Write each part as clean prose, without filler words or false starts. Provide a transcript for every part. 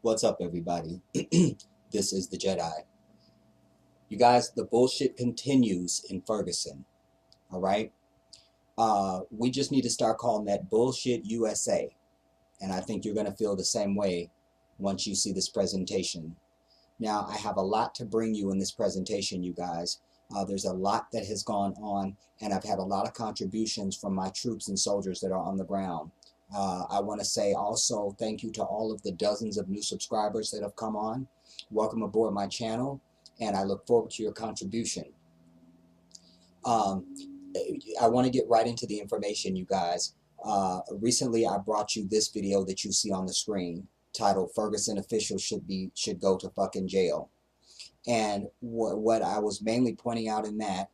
What's up, everybody? This is the Jedi. You guys, the bullshit continues in Ferguson, all right? We just need to start calling that bullshit USA. And I think you're going to feel the same way once you see this presentation. Now, I have a lot to bring you in this presentation, you guys. There's a lot that has gone on, and I've had a lot of contributions from my troops and soldiers that are on the ground. I want to say also thank you to all of the dozens of new subscribers that have come on. Welcome aboard my channel, and I look forward to your contribution. I want to get right into the information, you guys. Recently, I brought you this video that you see on the screen, titled "Ferguson Officials Should Go to Fucking Jail." And what I was mainly pointing out in that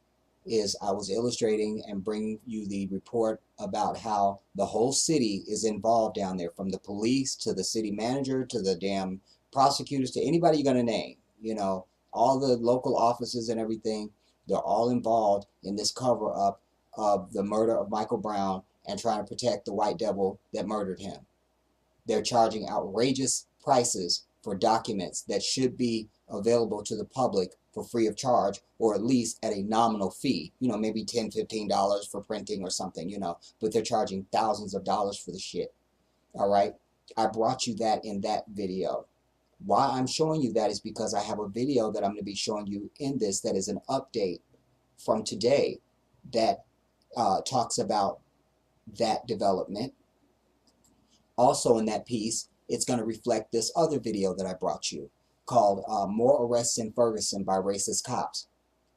is I was illustrating and bringing you the report about how the whole city is involved down there, from the police to the city manager to the damn prosecutors to anybody you're going to name. You know, all the local offices and everything, they're all involved in this cover-up of the murder of Michael Brown and trying to protect the white devil that murdered him. They're charging outrageous prices for documents that should be available to the public for free of charge, or at least at a nominal fee, you know, maybe $10, $15 for printing or something, you know, but they're charging thousands of dollars for the shit. All right, I brought you that in that video. Why I'm showing you that is because I have a video that I'm going to be showing you in this that is an update from today that talks about that development. Also in that piece, it's going to reflect this other video that I brought you called More Arrests in Ferguson by Racist Cops.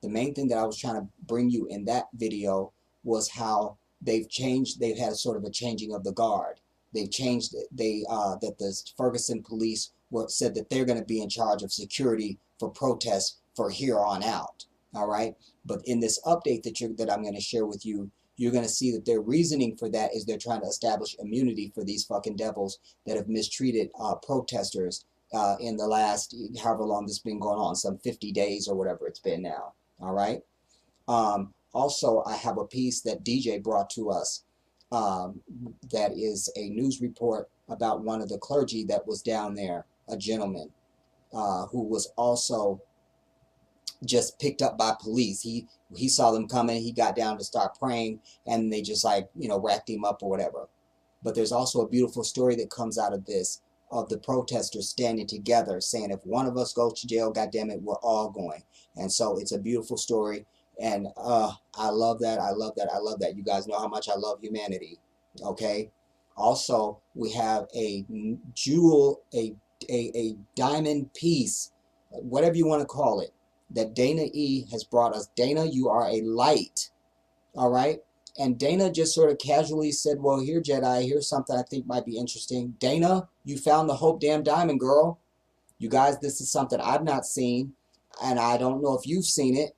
The main thing that I was trying to bring you in that video was how they've had sort of a changing of the guard. They've changed it. That the Ferguson police said that they're going to be in charge of security for protests for here on out. All right. But in this update that I'm going to share with you, you're going to see that their reasoning for that is they're trying to establish immunity for these fucking devils that have mistreated protesters in the last, however long this has been going on, some 50 days or whatever it's been now. All right. Also, I have a piece that DJ brought to us that is a news report about one of the clergy that was down there, a gentleman who was also just picked up by police. He saw them coming, he got down to start praying, and they just, like, you know, racked him up or whatever. But there's also a beautiful story that comes out of this, of the protesters standing together saying, if one of us goes to jail, goddamn it, we're all going. And so it's a beautiful story, and I love that. I love that. I love that. You guys know how much I love humanity. Okay. Also, we have a jewel, a diamond piece, whatever you want to call it, that Dana E has brought us. Dana, you are a light. All right. And Dana just sort of casually said, well, here, Jedi, here's something I think might be interesting. Dana, you found the Hope Damn Diamond, girl. You guys, this is something I've not seen, and I don't know if you've seen it.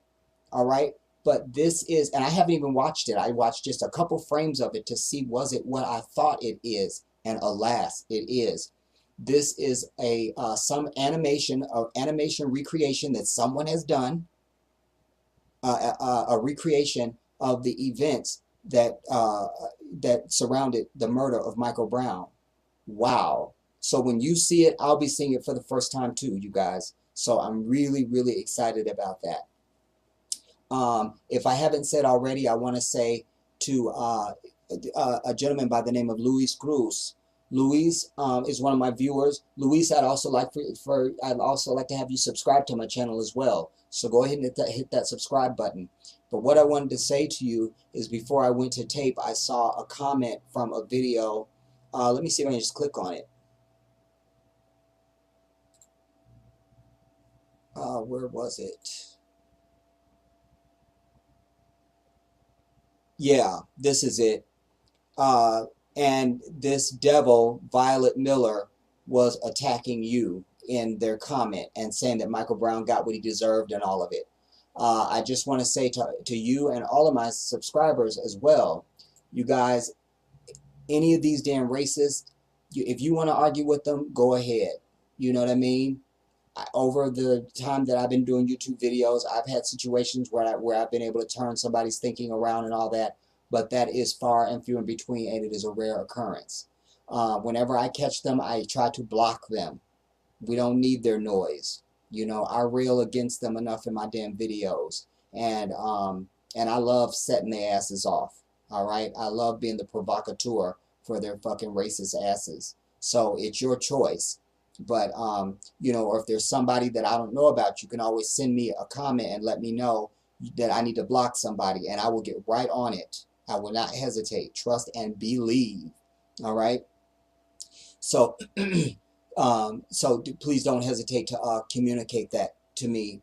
All right. But this is, and I haven't even watched it. I watched just a couple frames of it to see, was it what I thought it is? And alas, it is. This is some animation recreation that someone has done, a recreation of the events that that surrounded the murder of Michael Brown. Wow. So when you see it, I'll be seeing it for the first time too, you guys. So I'm really, really excited about that. If I haven't said already, I want to say to a gentleman by the name of Luis Cruz. Luis is one of my viewers. Luis, I'd also like to have you subscribe to my channel as well. So go ahead and hit that subscribe button. But what I wanted to say to you is, before I went to tape, I saw a comment from a video. Let me see if I can just click on it. Where was it? Yeah, this is it. And this devil, Violet Miller, was attacking you in their comment and saying that Michael Brown got what he deserved and all of it. I just want to say to you and all of my subscribers as well, you guys, any of these damn racists, if you want to argue with them, go ahead. You know what I mean? Over the time that I've been doing YouTube videos, I've had situations where I've been able to turn somebody's thinking around and all that, but that is far and few in between, and it is a rare occurrence. Whenever I catch them, I try to block them. We don't need their noise. You know, I rail against them enough in my damn videos. And I love setting their asses off. All right? I love being the provocateur for their fucking racist asses. So it's your choice. But, you know, or if there's somebody that I don't know about, you can always send me a comment and let me know that I need to block somebody, and I will get right on it. I will not hesitate. Trust and believe. All right? So, please don't hesitate to communicate that to me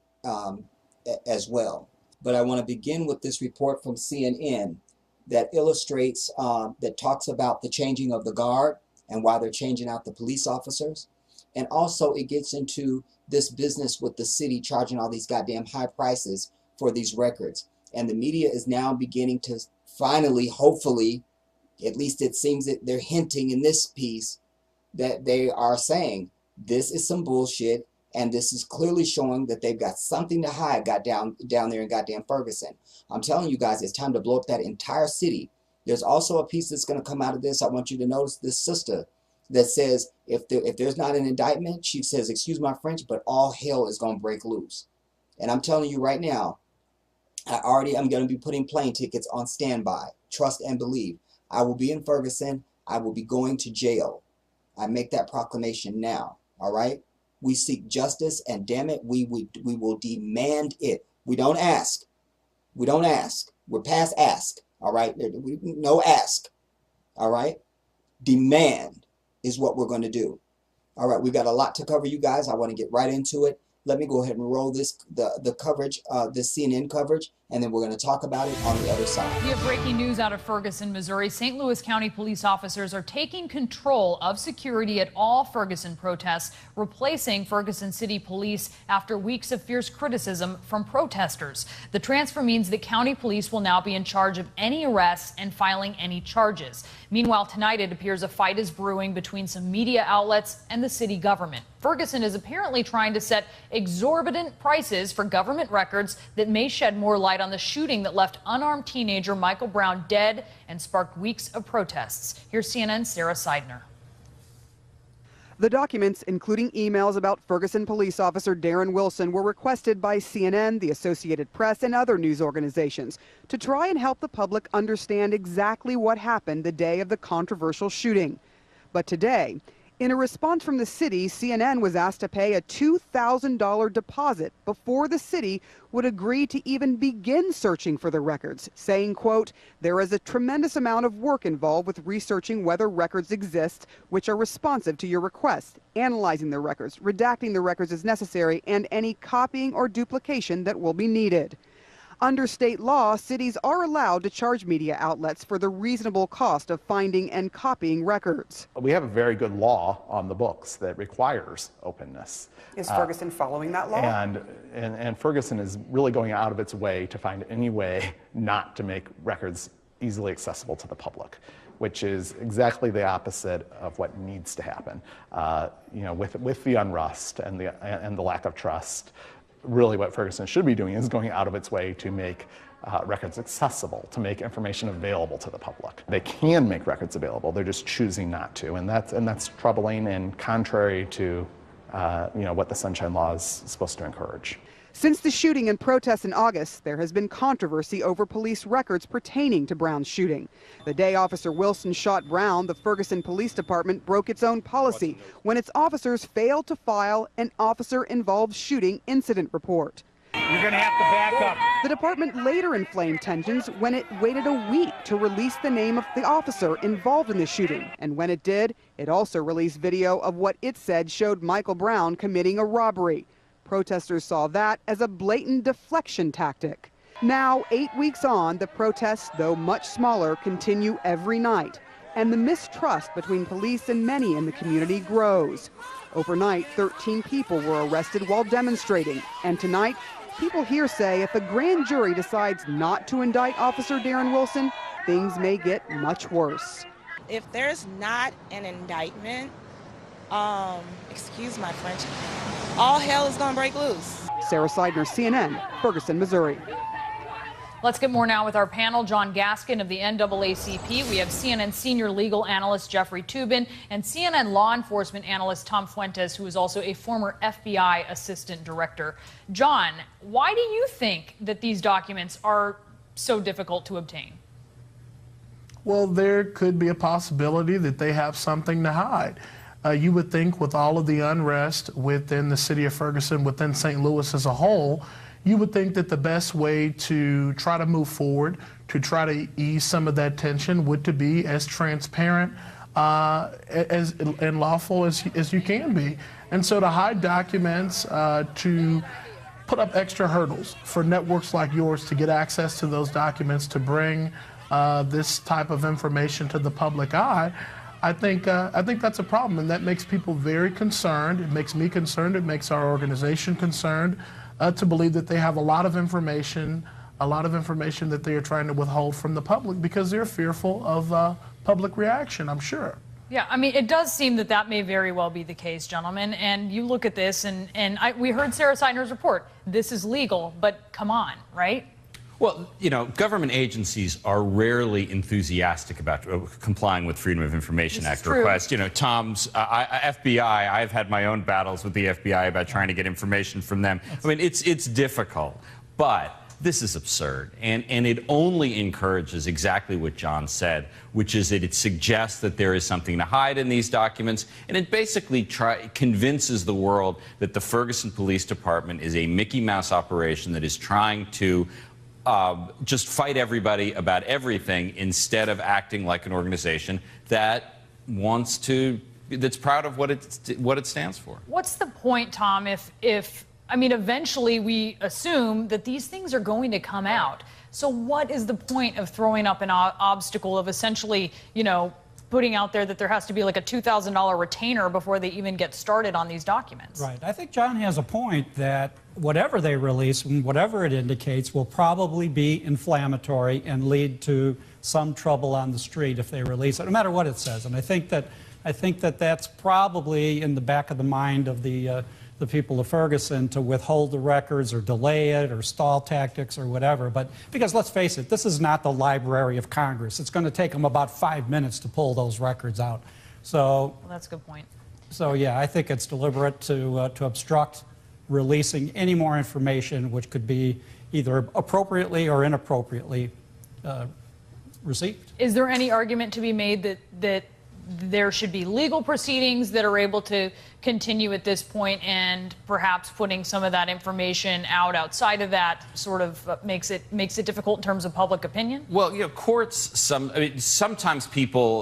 as well. But I want to begin with this report from CNN that illustrates, that talks about the changing of the guard and why they're changing out the police officers. And also it gets into this business with the city charging all these goddamn high prices for these records. And the media is now beginning to finally, hopefully, at least it seems that they're hinting in this piece that they are saying this is some bullshit, and this is clearly showing that they've got something to hide down there in goddamn Ferguson. I'm telling you guys, it's time to blow up that entire city. There's also a piece that's going to come out of this. I want you to notice this sister that says if there's not an indictment, she says, excuse my French, but all hell is going to break loose. And I'm telling you right now, I'm going to be putting plane tickets on standby. Trust and believe. I will be in Ferguson. I will be going to jail. I make that proclamation now. All right? We seek justice, and damn it, we will demand it. We don't ask. We don't ask. We're past ask. All right? No ask. All right? Demand is what we're going to do. All right, we've got a lot to cover, you guys. I want to get right into it. Let me go ahead and roll the coverage, this CNN coverage, and then we're going to talk about it on the other side. We have breaking news out of Ferguson, Missouri. St. Louis County police officers are taking control of security at all Ferguson protests, replacing Ferguson City Police after weeks of fierce criticism from protesters. The transfer means that county police will now be in charge of any arrests and filing any charges. Meanwhile, tonight it appears a fight is brewing between some media outlets and the city government. Ferguson is apparently trying to set exorbitant prices for government records that may shed more light on the shooting that left unarmed teenager Michael Brown dead and sparked weeks of protests. Here's CNN's Sarah Seidner. The documents, including emails about Ferguson police officer Darren Wilson, were requested by CNN, the Associated Press, and other news organizations to try and help the public understand exactly what happened the day of the controversial shooting. But today, in a response from the city, CNN was asked to pay a $2,000 deposit before the city would agree to even begin searching for the records, saying, quote, there is a tremendous amount of work involved with researching whether records exist which are responsive to your request, analyzing the records, redacting the records as necessary, and any copying or duplication that will be needed. Under state law, cities are allowed to charge media outlets for the reasonable cost of finding and copying records. We have a very good law on the books that requires openness. Is Ferguson following that law? And Ferguson is really going out of its way to find any way not to make records easily accessible to the public, which is exactly the opposite of what needs to happen. You know, with the unrest and the lack of trust, really what Ferguson should be doing is going out of its way to make records accessible, to make information available to the public. They can make records available, they're just choosing not to, and that's troubling and contrary to you know, what the Sunshine Law is supposed to encourage. Since the shooting and protests in August, there has been controversy over police records pertaining to Brown's shooting. The day Officer Wilson shot Brown, the Ferguson Police Department broke its own policy when its officers failed to file an officer-involved shooting incident report. You're going to have to back up. The department later inflamed tensions when it waited a week to release the name of the officer involved in the shooting. And when it did, it also released video of what it said showed Michael Brown committing a robbery. Protesters saw that as a blatant deflection tactic. Now, 8 weeks on, the protests, though much smaller, continue every night, and the mistrust between police and many in the community grows. Overnight, 13 people were arrested while demonstrating, and tonight, people here say if a grand jury decides not to indict Officer Darren Wilson, things may get much worse. If there's not an indictment, excuse my French, all hell is gonna break loose. Sarah Seidner, CNN, Ferguson, Missouri. Let's get more now with our panel. John Gaskin of the NAACP. We have CNN senior legal analyst Jeffrey Toobin and CNN law enforcement analyst Tom Fuentes, who is also a former FBI assistant director. John, why do you think that these documents are so difficult to obtain? Well, there could be a possibility that they have something to hide. You would think with all of the unrest within the city of Ferguson, within St. Louis as a whole, you would think that the best way to try to move forward, to try to ease some of that tension, would to be as transparent and lawful as you can be. And so to hide documents, to put up extra hurdles for networks like yours to get access to those documents, to bring this type of information to the public eye, I think that's a problem, and that makes people very concerned. It makes me concerned. It makes our organization concerned to believe that they have a lot of information that they are trying to withhold from the public because they're fearful of public reaction, I'm sure. Yeah, I mean, it does seem that that may very well be the case, gentlemen. And you look at this, and we heard Sarah Seidner's report. This is legal, but come on, right? Well, you know, government agencies are rarely enthusiastic about complying with Freedom of Information Act requests. You know, Tom's FBI, I've had my own battles with the FBI about trying to get information from them. I mean, it's difficult, but this is absurd. And it only encourages exactly what John said, which is that it suggests that there is something to hide in these documents. And it basically convinces the world that the Ferguson Police Department is a Mickey Mouse operation that is trying to just fight everybody about everything instead of acting like an organization that wants to, that's proud of what it stands for. What's the point, Tom, if I mean, eventually we assume that these things are going to come out. So what is the point of throwing up an obstacle of essentially, you know, putting out there that there has to be like a $2,000 retainer before they even get started on these documents? Right. I think John has a point that whatever they release and whatever it indicates will probably be inflammatory and lead to some trouble on the street if they release it, no matter what it says. And I think that that's probably in the back of the mind of the people of Ferguson to withhold the records or delay it or stall tactics or whatever. But because let's face it, this is not the Library of Congress. It's going to take them about 5 minutes to pull those records out. So well, that's a good point. So yeah, I think it's deliberate to obstruct releasing any more information which could be either appropriately or inappropriately received. Is there any argument to be made that there should be legal proceedings that are able to continue at this point, and perhaps putting some of that information out outside of that sort of makes it difficult in terms of public opinion? Well, you know, courts, sometimes people,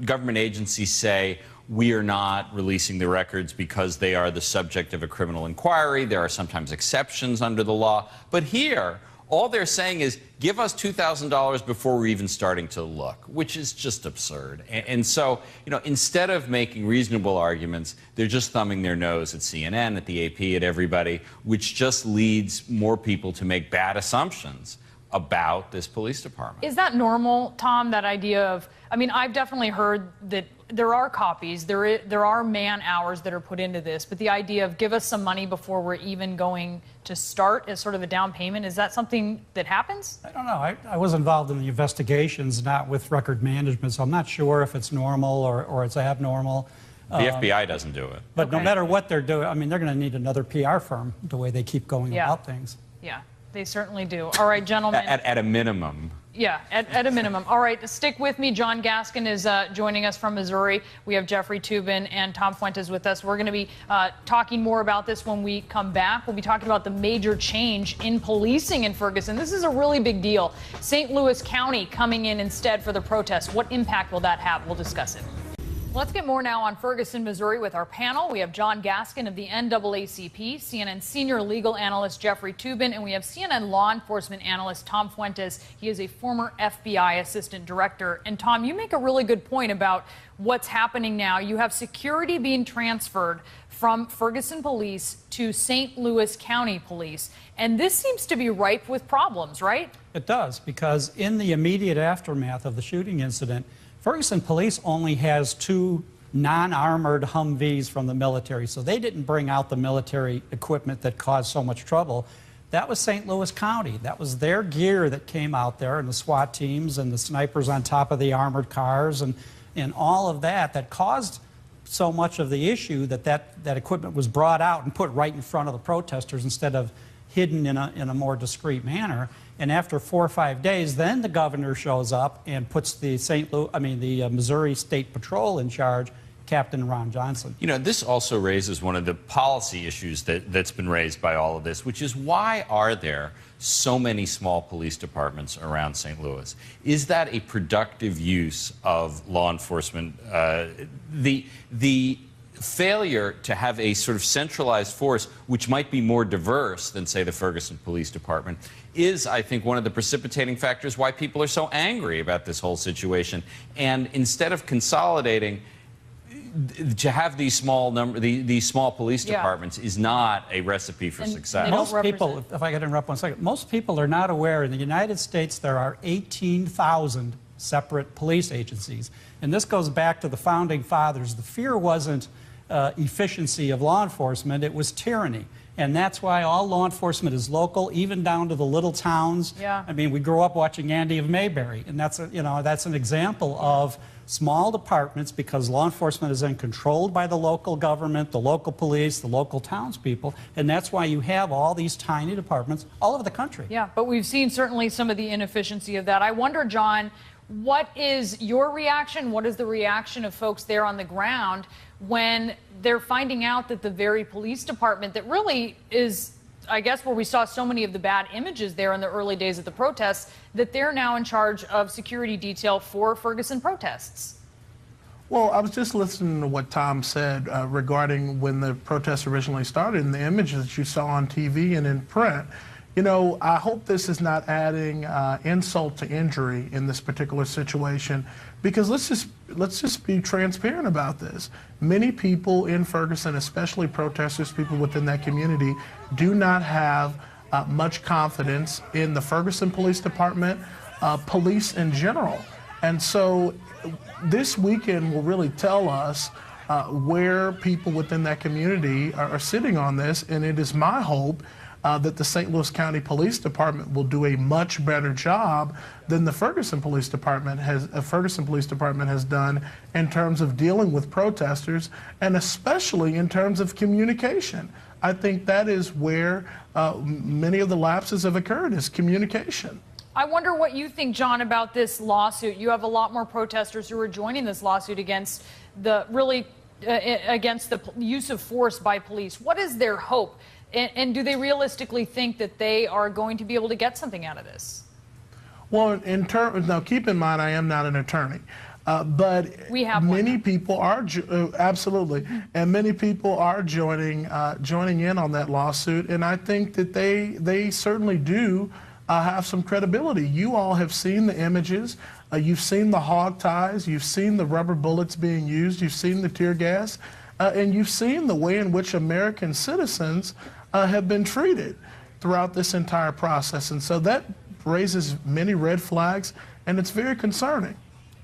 government agencies say, we are not releasing the records because they are the subject of a criminal inquiry. There are sometimes exceptions under the law. But here, all they're saying is, give us $2,000 before we're even starting to look, which is just absurd. And so, you know, instead of making reasonable arguments, they're just thumbing their nose at CNN, at the AP, at everybody, which just leads more people to make bad assumptions about this police department. Is that normal, Tom, that idea of, I mean, I've definitely heard that there are copies, there are man hours that are put into this, but the idea of give us some money before we're even going to start as sort of a down payment, is that something that happens? I don't know. I was involved in the investigations, not with record management, so I'm not sure if it's normal or it's abnormal. The FBI doesn't do it. But no matter what they're doing, I mean, they're going to need another PR firm the way they keep going about things. Yeah, they certainly do. All right, gentlemen. At a minimum. Yeah, at a minimum. All right, stick with me. John Gaskin is joining us from Missouri. We have Jeffrey Toobin and Tom Fuentes with us. We're going to be talking more about this when we come back. We'll be talking about the major change in policing in Ferguson. This is a really big deal. St. Louis County coming in instead for the protests. What impact will that have? We'll discuss it. Let's get more now on Ferguson, Missouri with our panel. We have John Gaskin of the NAACP, CNN senior legal analyst Jeffrey Toobin, and we have CNN law enforcement analyst Tom Fuentes. He is a former FBI assistant director. And Tom, you make a really good point about what's happening now. You have security being transferred from Ferguson Police to St. Louis County Police. And this seems to be ripe with problems, right? It does, because in the immediate aftermath of the shooting incident, Ferguson Police only has 2 non-armored Humvees from the military, so they didn't bring out the military equipment that caused so much trouble. that was St. Louis County. That was their gear that came out there, and the SWAT teams and the snipers on top of the armored cars and all of that caused so much of the issue that equipment was brought out and put right in front of the protesters instead of hidden in a more discreet manner. And after 4 or 5 days, then the governor shows up and puts the Missouri State Patrol in charge, Captain Ron Johnson. You know, this also raises one of the policy issues that's been raised by all of this, which is why are there so many small police departments around St. Louis? Is that a productive use of law enforcement? The failure to have a sort of centralized force, which might be more diverse than, say, the Ferguson Police Department, is, I think, one of the precipitating factors why people are so angry about this whole situation. And instead of consolidating, to have these small police departments is not a recipe for success. Most people, if I could interrupt 1 second, most people are not aware in the United States there are 18,000 separate police agencies. And this goes back to the founding fathers. The fear wasn't efficiency of law enforcement, it was tyranny. And that's why all law enforcement is local, even down to the little towns. Yeah. I mean, we grew up watching Andy of Mayberry, and that's an example of small departments, because law enforcement is then controlled by the local government, the local police, the local townspeople, and that's why you have all these tiny departments all over the country. Yeah, but we've seen certainly some of the inefficiency of that. I wonder, John, what is your reaction? What is the reaction of folks there on the ground when they're finding out that the very police department that really is, I guess, where we saw so many of the bad images there in the early days of the protests, that they're now in charge of security detail for Ferguson protests? Well, I was just listening to what Tom said regarding when the protests originally started and the images that you saw on TV and in print. You know, I hope this is not adding insult to injury in this particular situation, because let's just be transparent about this. Many people in Ferguson, especially protesters, people within that community, do not have much confidence in the Ferguson Police Department, police in general. And so this weekend will really tell us where people within that community are sitting on this, and it is my hope that the St. Louis County Police Department will do a much better job than the Ferguson Police Department has done in terms of dealing with protesters, and especially in terms of communication. I think that is where many of the lapses have occurred, is communication. I wonder what you think, John, about this lawsuit. You have a lot more protesters who are joining this lawsuit against against the use of force by police. What is their hope? And do they realistically think that they are going to be able to get something out of this? Well, now keep in mind, I am not an attorney, but we have many people are absolutely, and many people are joining in on that lawsuit, and I think that they certainly do have some credibility. You all have seen the images. You've seen the hog ties. You've seen the rubber bullets being used. You've seen the tear gas. And you've seen the way in which American citizens have been treated throughout this entire process. And so that raises many red flags, and it's very concerning.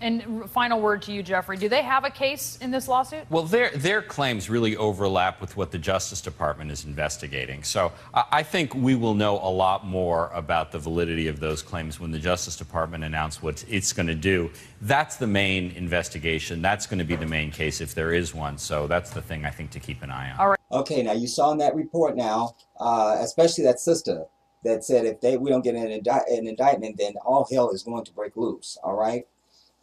And final word to you, Jeffrey. Do they have a case in this lawsuit? Well, their claims really overlap with what the Justice Department is investigating. So I think we will know a lot more about the validity of those claims when the Justice Department announces what it's going to do. That's the main investigation. That's going to be the main case if there is one. So that's the thing I think to keep an eye on. All right. Okay, now you saw in that report now, especially that sister that said if we don't get an indictment, then all hell is going to break loose, all right?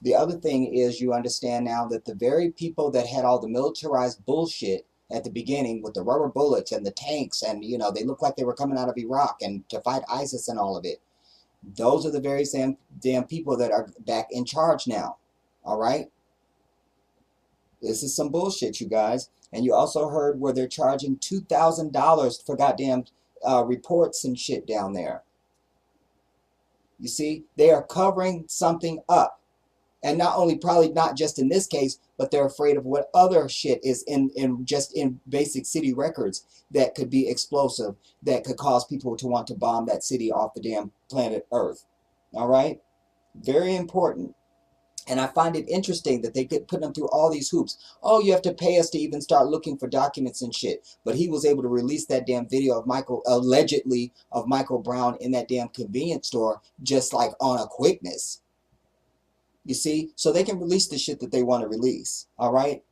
The other thing is, you understand now that the very people that had all the militarized bullshit at the beginning with the rubber bullets and the tanks, and, you know, they looked like they were coming out of Iraq and to fight ISIS and all of it, those are the very same damn people that are back in charge now, all right? This is some bullshit, you guys. And you also heard where they're charging $2,000 for goddamn reports and shit down there. You see, they are covering something up. And not only, probably not just in this case, but they're afraid of what other shit is in basic city records that could be explosive, that could cause people to want to bomb that city off the damn planet Earth. All right? Very important. And I find it interesting that they get putting them through all these hoops. Oh, you have to pay us to even start looking for documents and shit. But he was able to release that damn video of allegedly of Michael Brown in that damn convenience store just like on a quickness. You see? So they can release the shit that they want to release. All right?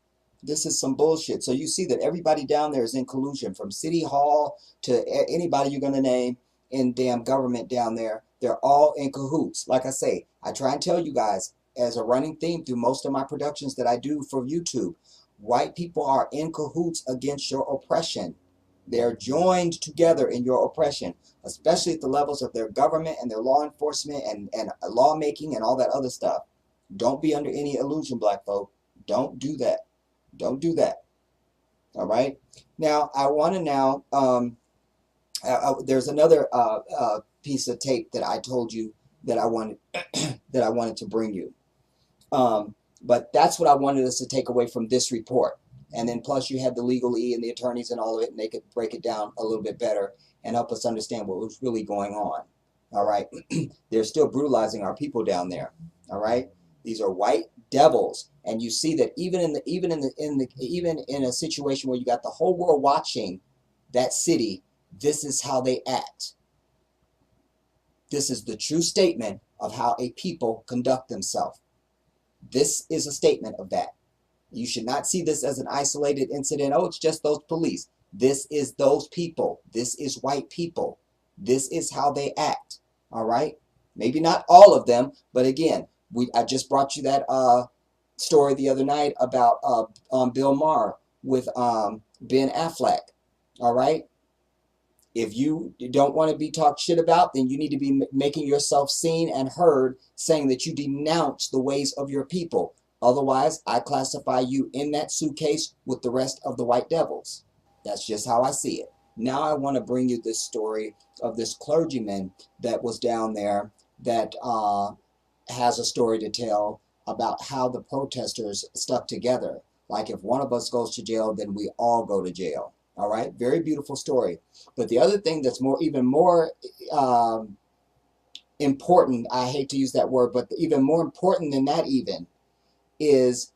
This is some bullshit. So you see that everybody down there is in collusion, from City Hall to anybody you're going to name in damn government down there. They're all in cahoots. Like I say, I try and tell you guys, as a running theme through most of my productions that I do for YouTube, white people are in cahoots against your oppression. They're joined together in your oppression, especially at the levels of their government and their law enforcement and lawmaking and all that other stuff. Don't be under any illusion, black folk. Don't do that. Don't do that. All right? Now, I want to now, there's another piece of tape that I told you that I wanted, that I wanted to bring you. But that's what I wanted us to take away from this report. And then plus you had the legalese and the attorneys and all of it, and they could break it down a little bit better and help us understand what was really going on. All right. They're still brutalizing our people down there. All right. These are white devils. And you see that even in a situation where you got the whole world watching that city, this is how they act. This is the true statement of how a people conduct themselves. This is a statement of that. You should not see this as an isolated incident. Oh, it's just those police. This is those people. This is white people. This is how they act. All right? Maybe not all of them, but again, I just brought you that story the other night about Bill Maher with Ben Affleck. All right? If you don't want to be talked shit about, then you need to be making yourself seen and heard, saying that you denounce the ways of your people. Otherwise, I classify you in that suitcase with the rest of the white devils. That's just how I see it. Now I want to bring you this story of this clergyman that was down there that has a story to tell about how the protesters stuck together. Like if one of us goes to jail, then we all go to jail. All right, very beautiful story. But the other thing that's even more important, I hate to use that word, but even more important than that even, is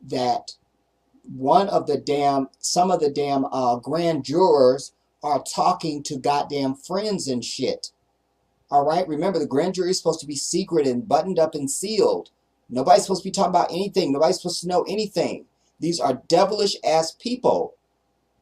that some of the damn grand jurors are talking to goddamn friends and shit. All right, remember the grand jury is supposed to be secret and buttoned up and sealed. Nobody's supposed to be talking about anything. Nobody's supposed to know anything. These are devilish ass people.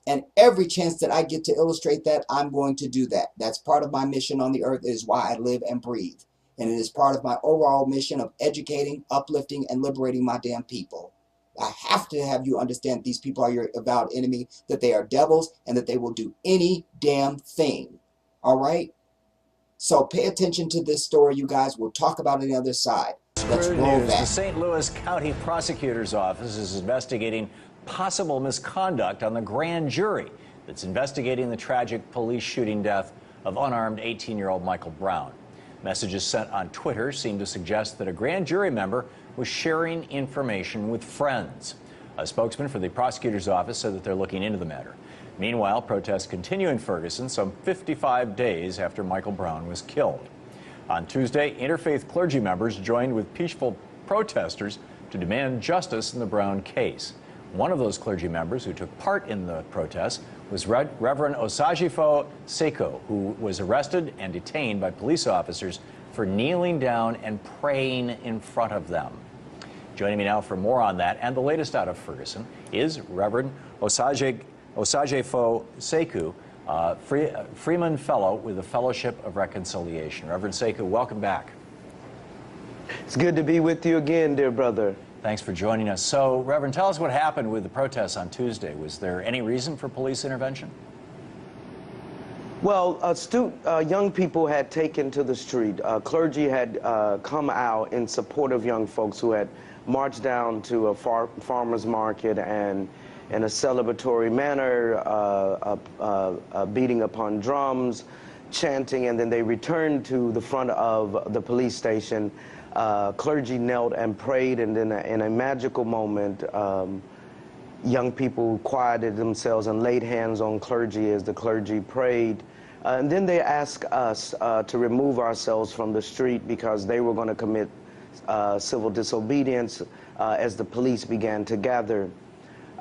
And every chance that I get to illustrate that, I'm going to do that. That's part of my mission on the earth. It is why I live and breathe. And it is part of my overall mission of educating, uplifting, and liberating my damn people. I have to have you understand these people are your avowed enemy, that they are devils, and that they will do any damn thing. All right? So pay attention to this story, you guys. We'll talk about it on the other side. Let's roll that. The St. Louis County Prosecutor's Office is investigating possible misconduct on the grand jury that's investigating the tragic police shooting death of unarmed 18-year-old Michael Brown. Messages sent on Twitter seem to suggest that a grand jury member was sharing information with friends. A spokesman for the prosecutor's office said that they're looking into the matter. Meanwhile, protests continue in Ferguson some 55 days after Michael Brown was killed. On Tuesday, interfaith clergy members joined with peaceful protesters to demand justice in the Brown case. One of those clergy members who took part in the protest was Reverend Osajifo Seko, who was arrested and detained by police officers for kneeling down and praying in front of them. Joining me now for more on that and the latest out of Ferguson is Reverend Osajifo Sekou, Freeman Fellow with the Fellowship of Reconciliation. Reverend Sekou, welcome back. It's good to be with you again, dear brother. Thanks for joining us. So, Reverend, tell us what happened with the protests on Tuesday. Was there any reason for police intervention? Well, young people had taken to the street. Clergy had come out in support of young folks who had marched down to a farmer's market and in a celebratory manner, beating upon drums, chanting, and then they returned to the front of the police station. Clergy knelt and prayed, and then in a magical moment, young people quieted themselves and laid hands on clergy as the clergy prayed. And then they asked us to remove ourselves from the street because they were going to commit civil disobedience as the police began to gather.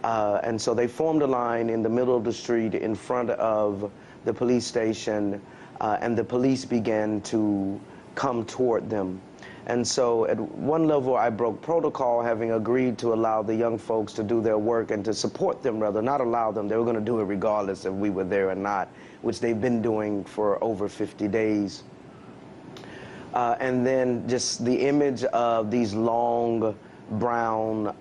And so they formed a line in the middle of the street in front of the police station, and the police began to come toward them. And so at one level, I broke protocol, having agreed to allow the young folks to do their work and to support them, rather, not allow them. They were going to do it regardless if we were there or not, which they've been doing for over 50 days. And then just the image of these long brown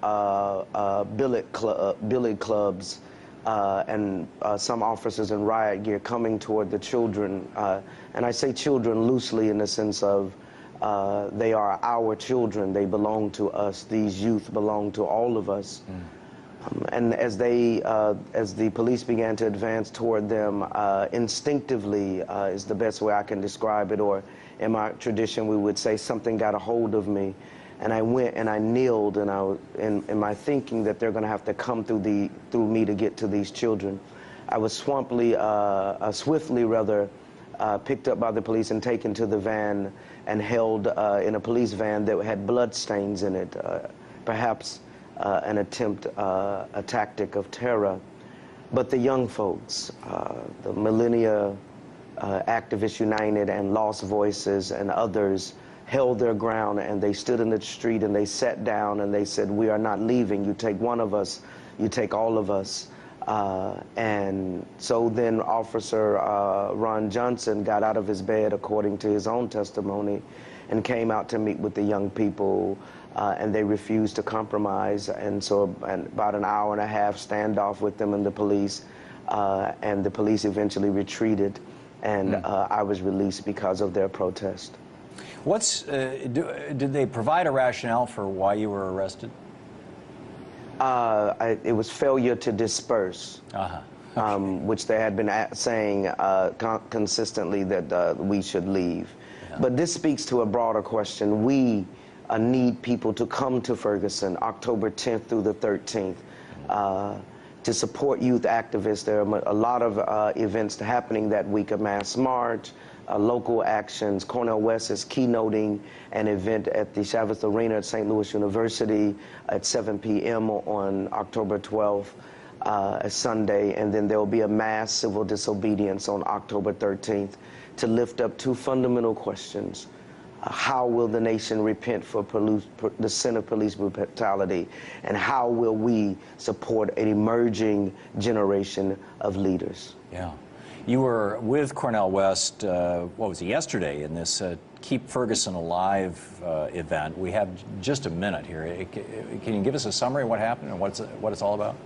billy clubs and some officers in riot gear coming toward the children. And I say children loosely in the sense of they are our children. They belong to us. These youth belong to all of us. And as the police began to advance toward them, instinctivly is the best way I can describe it, or in my tradition we would say something got a hold of me, and I went and I kneeled, and in my thinking that they're going to have to come through me to get to these children. I was swiftly picked up by the police and taken to the van and held in a police van that had blood stains in it, perhaps an attempt, a tactic of terror. But the young folks, the Millennia Activists United and Lost Voices and others, held their ground, and they stood in the street and they sat down and they said, "We are not leaving. You take one of us, you take all of us." And so then Officer Ron Johnson got out of his bed, according to his own testimony, and came out to meet with the young people, and they refused to compromise. And so about an hour and a half standoff with them and the police, and the police eventually retreated, and I was released because of their protest. Did they provide a rationale for why you were arrested? It was failure to disperse, which they had been saying consistently that we should leave. Yeah. But this speaks to a broader question. We need people to come to Ferguson October 10th through the 13th to support youth activists. There are a lot of events happening that week, a mass march, local actions. Cornel West is keynoting an event at the Chavez Arena at St. Louis University at 7 p.m. on October 12th, a Sunday, and then there will be a mass civil disobedience on October 13th to lift up two fundamental questions. How will the nation repent for the sin of police brutality, and how will we support an emerging generation of leaders? Yeah. You were with Cornel West, what was it, yesterday, in this Keep Ferguson Alive event. We have just a minute here. Can you give us a summary of what happened and what it's all about?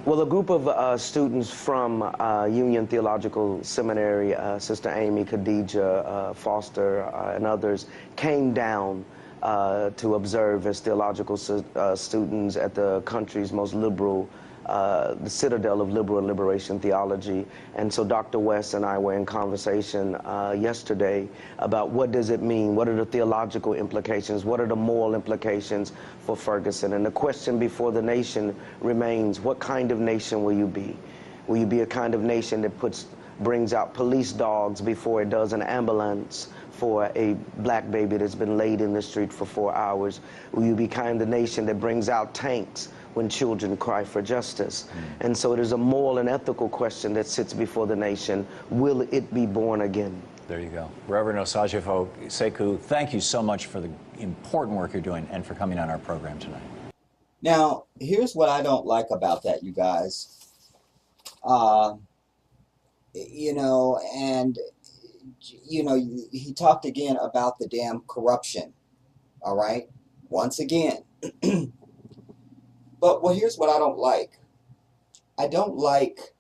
Well, a group of students from Union Theological Seminary, Sister Amy, Khadijah, Foster, and others, came down to observe as theological students at the country's most liberal, the citadel of liberal and liberation theology. And so Dr. West and I were in conversation yesterday about what does it mean, what are the theological implications, what are the moral implications for Ferguson. And the question before the nation remains, what kind of nation will you be? Will you be a kind of nation that brings out police dogs before it does an ambulance for a black baby that's been laid in the street for 4 hours? Will you be kind of nation that brings out tanks when children cry for justice? And so it is a moral and ethical question that sits before the nation. Will it be born again? There you go. Reverend Osajifo Seku, thank you so much for the important work you're doing and for coming on our program tonight. Now, here's what I don't like about that, you guys. You know, and, you know, he talked again about the damn corruption. All right? Once again. But, well, here's what I don't like. I don't like,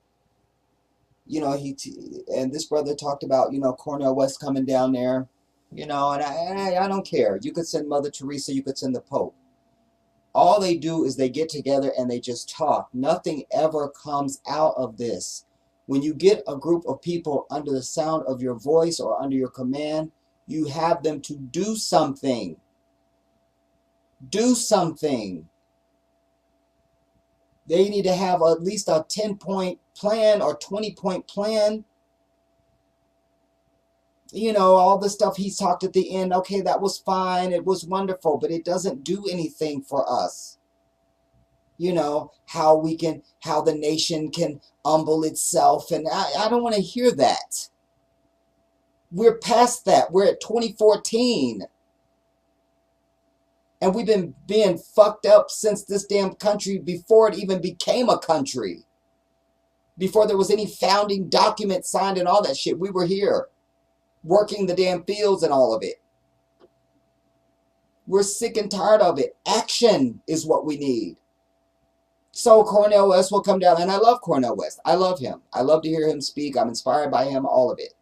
you know, and this brother talked about, you know, Cornel West coming down there, you know, and I don't care. You could send Mother Teresa, you could send the Pope. All they do is they get together and they just talk. Nothing ever comes out of this. When you get a group of people under the sound of your voice or under your command, you have them to do something. Do something. They need to have at least a 10-point plan or 20-point plan. You know, all the stuff he's talked at the end, okay, that was fine, it was wonderful, but it doesn't do anything for us. You know, how the nation can humble itself, and I don't want to hear that. We're past that. We're at 2014. And we've been being fucked up since this damn country, before it even became a country. Before there was any founding document signed and all that shit, we were here. Working the damn fields and all of it. We're sick and tired of it. Action is what we need. So Cornel West will come down, and I love Cornel West. I love him. I love to hear him speak. I'm inspired by him, all of it.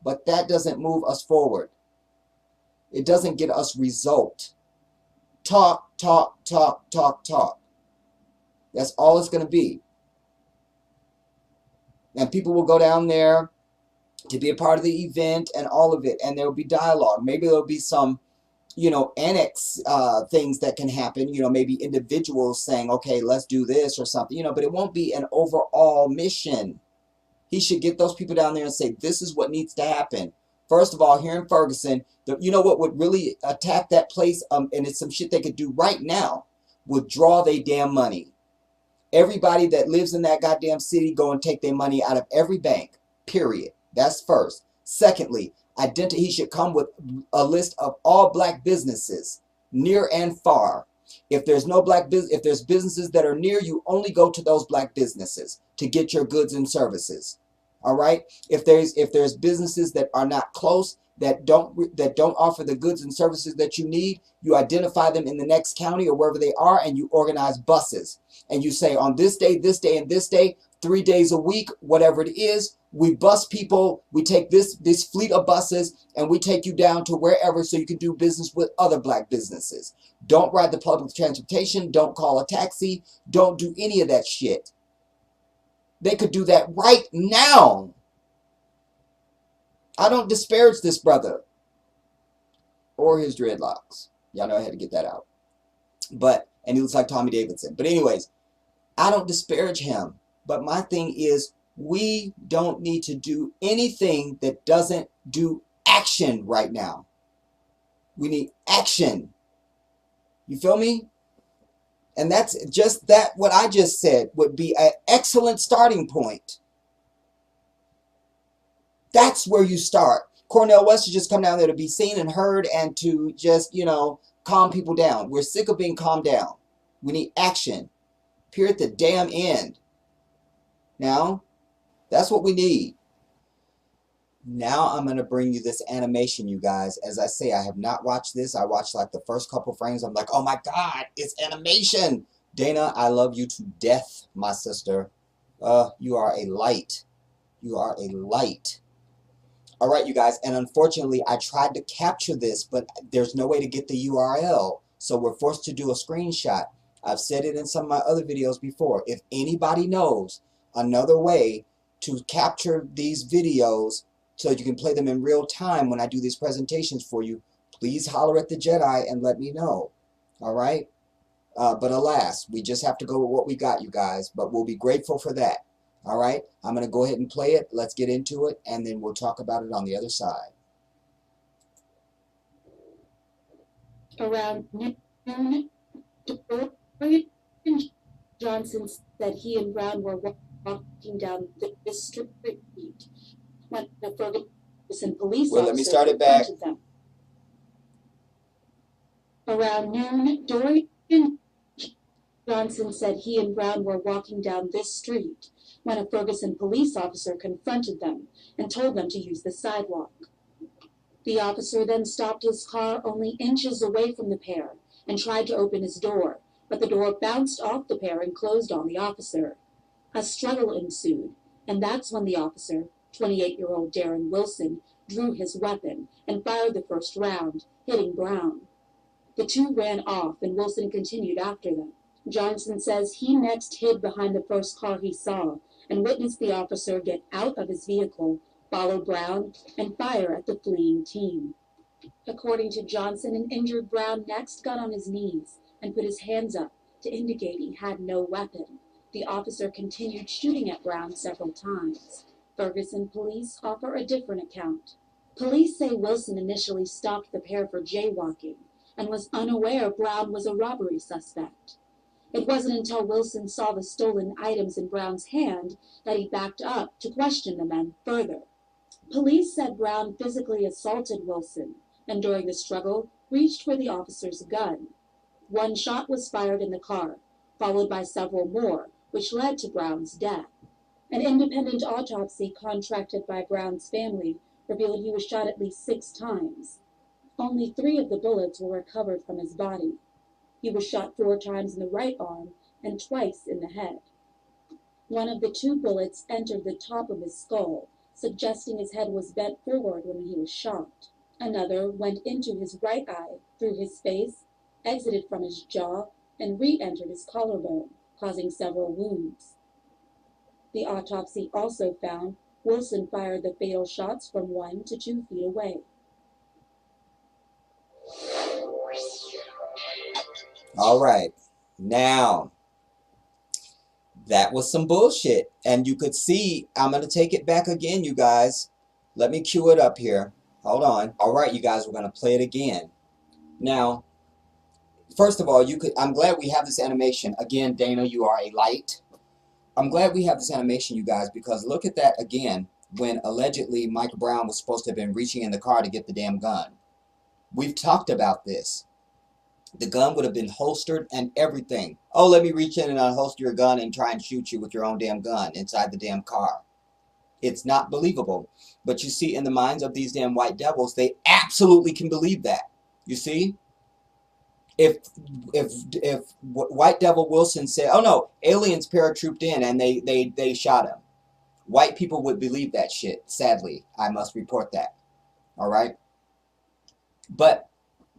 But that doesn't move us forward. It doesn't get us result. Talk, talk, talk, talk, talk. That's all it's going to be. And people will go down there to be a part of the event and all of it, and there will be dialogue. Maybe there will be some, you know, annex things that can happen, you know, maybe individuals saying, okay, let's do this or something, you know, but it won't be an overall mission. He should get those people down there and say, this is what needs to happen. First of all, here in Ferguson, you know what would really attack that place, and it's some shit they could do right now, withdraw their damn money. Everybody that lives in that goddamn city go and take their money out of every bank, period. That's first. Secondly, he should come with a list of all black businesses, near and far. If there's no black business, if there's businesses that are near, you only go to those black businesses to get your goods and services. All right. If there's businesses that are not close, that don't offer the goods and services that you need, you identify them in the next county or wherever they are, and you organize buses. And you say, on this day, and this day, 3 days a week, whatever it is, we bus people, we take this fleet of buses, and we take you down to wherever so you can do business with other black businesses. Don't ride the public transportation. Don't call a taxi. Don't do any of that shit. They could do that right now. I don't disparage this brother or his dreadlocks. Y'all know I had to get that out. And he looks like Tommy Davidson. But anyways, I don't disparage him. But my thing is, we don't need to do anything that doesn't do action right now. We need action. You feel me? And that's just that, what I just said would be an excellent starting point. That's where you start. Cornel West should just come down there to be seen and heard and to just, you know, calm people down. We're sick of being calmed down. We need action. Period. The damn end. Now, that's what we need. Now I'm going to bring you this animation, you guys. As I say, I have not watched this. I watched like the first couple frames. I'm like, oh my God, it's animation. Dana, I love you to death, my sister. You are a light. You are a light. All right, you guys. And unfortunately, I tried to capture this, but there's no way to get the URL. So we're forced to do a screenshot. I've said it in some of my other videos before. If anybody knows another way to capture these videos so you can play them in real time when I do these presentations for you, please holler at the Jedi and let me know. All right? But alas, we just have to go with what we got, you guys. But we'll be grateful for that. All right? I'm going to go ahead and play it. Let's get into it, and then we'll talk about it on the other side. Around noon, Johnson said he and Brown were walking down the street when the Ferguson police officer let me start it back. Them. Around noon, Dorian Johnson said he and Brown were walking down this street when a Ferguson police officer confronted them and told them to use the sidewalk. The officer then stopped his car only inches away from the pair and tried to open his door, but the door bounced off the pair and closed on the officer. A struggle ensued, and that's when the officer, 28-year-old Darren Wilson, drew his weapon and fired the first round, hitting Brown. The two ran off, and Wilson continued after them. Johnson says he next hid behind the first car he saw and witnessed the officer get out of his vehicle, follow Brown, and fire at the fleeing team. According to Johnson, an injured Brown next got on his knees and put his hands up to indicate he had no weapon. The officer continued shooting at Brown several times. Ferguson police offer a different account. Police say Wilson initially stopped the pair for jaywalking and was unaware Brown was a robbery suspect. It wasn't until Wilson saw the stolen items in Brown's hand that he backed up to question the men further. Police said Brown physically assaulted Wilson and during the struggle reached for the officer's gun. One shot was fired in the car, followed by several more, which led to Brown's death. An independent autopsy contracted by Brown's family revealed he was shot at least 6 times. Only 3 of the bullets were recovered from his body. He was shot 4 times in the right arm and twice in the head. One of the 2 bullets entered the top of his skull, suggesting his head was bent forward when he was shot. Another went into his right eye, through his face, exited from his jaw, and re-entered his collarbone, causing several wounds. The autopsy also found Wilson fired the fatal shots from 1 to 2 feet away. All right. Now, that was some bullshit. And you could see, I'm going to take it back again, you guys. Let me cue it up here. Hold on. All right, you guys, we're going to play it again. Now, first of all, I'm glad we have this animation. Again, Dana, you are a light. I'm glad we have this animation, you guys, because look at that again, when allegedly Michael Brown was supposed to have been reaching in the car to get the damn gun. We've talked about this. The gun would have been holstered and everything. Oh, let me reach in and unholster your gun and try and shoot you with your own damn gun inside the damn car. It's not believable. But you see, in the minds of these damn white devils, they absolutely can believe that. You see? If White Devil Wilson said, oh no, aliens paratrooped in and they shot him, white people would believe that shit. Sadly, I must report that. All right? But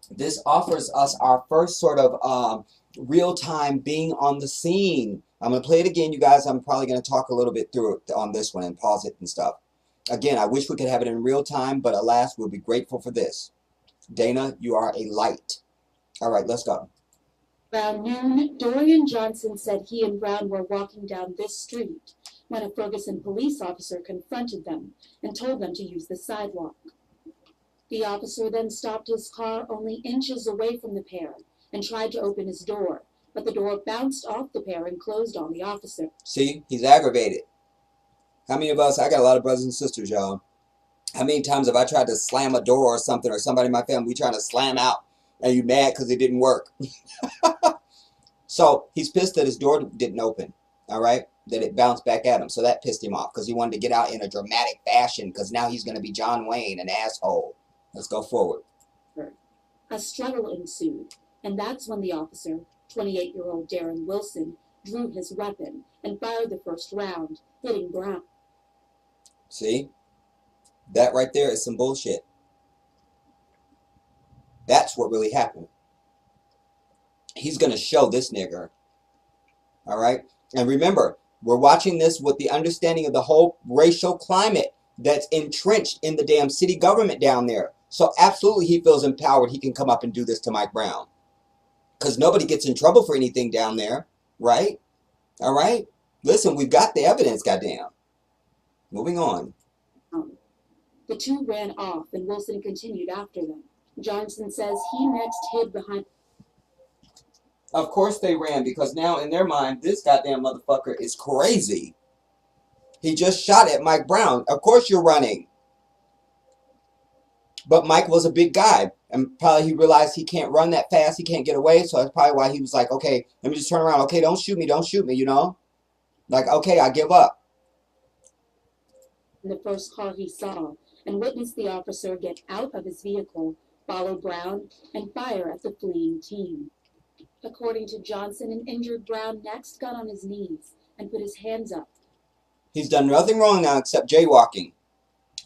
this offers us our first sort of real-time being on the scene. I'm going to play it again, you guys. I'm probably going to talk a little bit through it on this one and pause it and stuff. Again, I wish we could have it in real time, but alas, we'll be grateful for this. Dana, you are a light. All right, let's go. Around noon, Dorian Johnson said he and Brown were walking down this street when a Ferguson police officer confronted them and told them to use the sidewalk. The officer then stopped his car only inches away from the pair and tried to open his door, but the door bounced off the pair and closed on the officer. See, he's aggravated. How many of us, I got a lot of brothers and sisters, y'all. How many times have I tried to slam a door or something, or somebody in my family, we trying to slam out, and you mad because it didn't work? So he's pissed that his door didn't open, all right? That it bounced back at him. So that pissed him off because he wanted to get out in a dramatic fashion because now he's going to be John Wayne, an asshole. Let's go forward. A struggle ensued, and that's when the officer, 28-year-old Darren Wilson, drew his weapon and fired the first round, hitting Brown. See? That right there is some bullshit. That's what really happened. He's going to show this nigger. All right? And remember, we're watching this with the understanding of the whole racial climate that's entrenched in the damn city government down there. So absolutely he feels empowered. He can come up and do this to Mike Brown. Because nobody gets in trouble for anything down there. Right? All right? Listen, we've got the evidence, goddamn. Moving on. The two ran off and Wilson continued after them. Johnson says he next hid behind... Of course they ran, because now in their mind, this goddamn motherfucker is crazy. He just shot at Mike Brown. Of course you're running. But Mike was a big guy. And probably he realized he can't run that fast. He can't get away. So that's probably why he was like, okay, let me just turn around. Okay, don't shoot me, you know? Like, okay, I give up. In the first car he saw and witnessed the officer get out of his vehicle, follow Brown, and fire at the fleeing team. According to Johnson, an injured Brown next got on his knees and put his hands up. He's done nothing wrong now except jaywalking.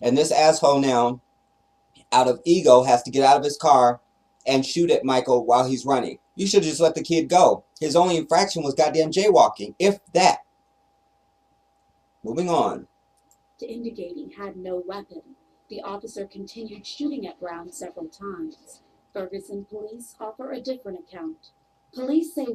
And this asshole now, out of ego, has to get out of his car and shoot at Michael while he's running. You should just let the kid go. His only infraction was goddamn jaywalking, if that. Moving on. To indicate he had no weapon, the officer continued shooting at Brown several times. Ferguson police offer a different account. Police say...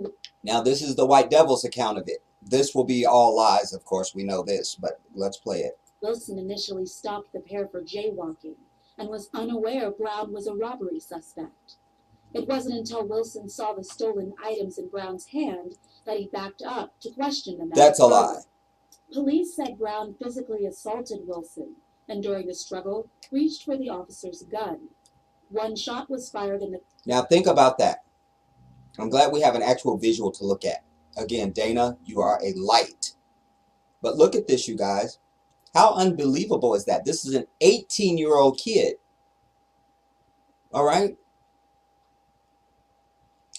Now this is the White Devil's account of it. This will be all lies, of course, we know this, but let's play it. Wilson initially stopped the pair for jaywalking and was unaware Brown was a robbery suspect. It wasn't until Wilson saw the stolen items in Brown's hand that he backed up to question the man. That's a lie. Police said Brown physically assaulted Wilson and during the struggle reached for the officer's gun. One shot was fired in the... Now think about that. I'm glad we have an actual visual to look at. Again, Dana, you are a light. But look at this, you guys. How unbelievable is that? This is an 18-year-old kid. All right?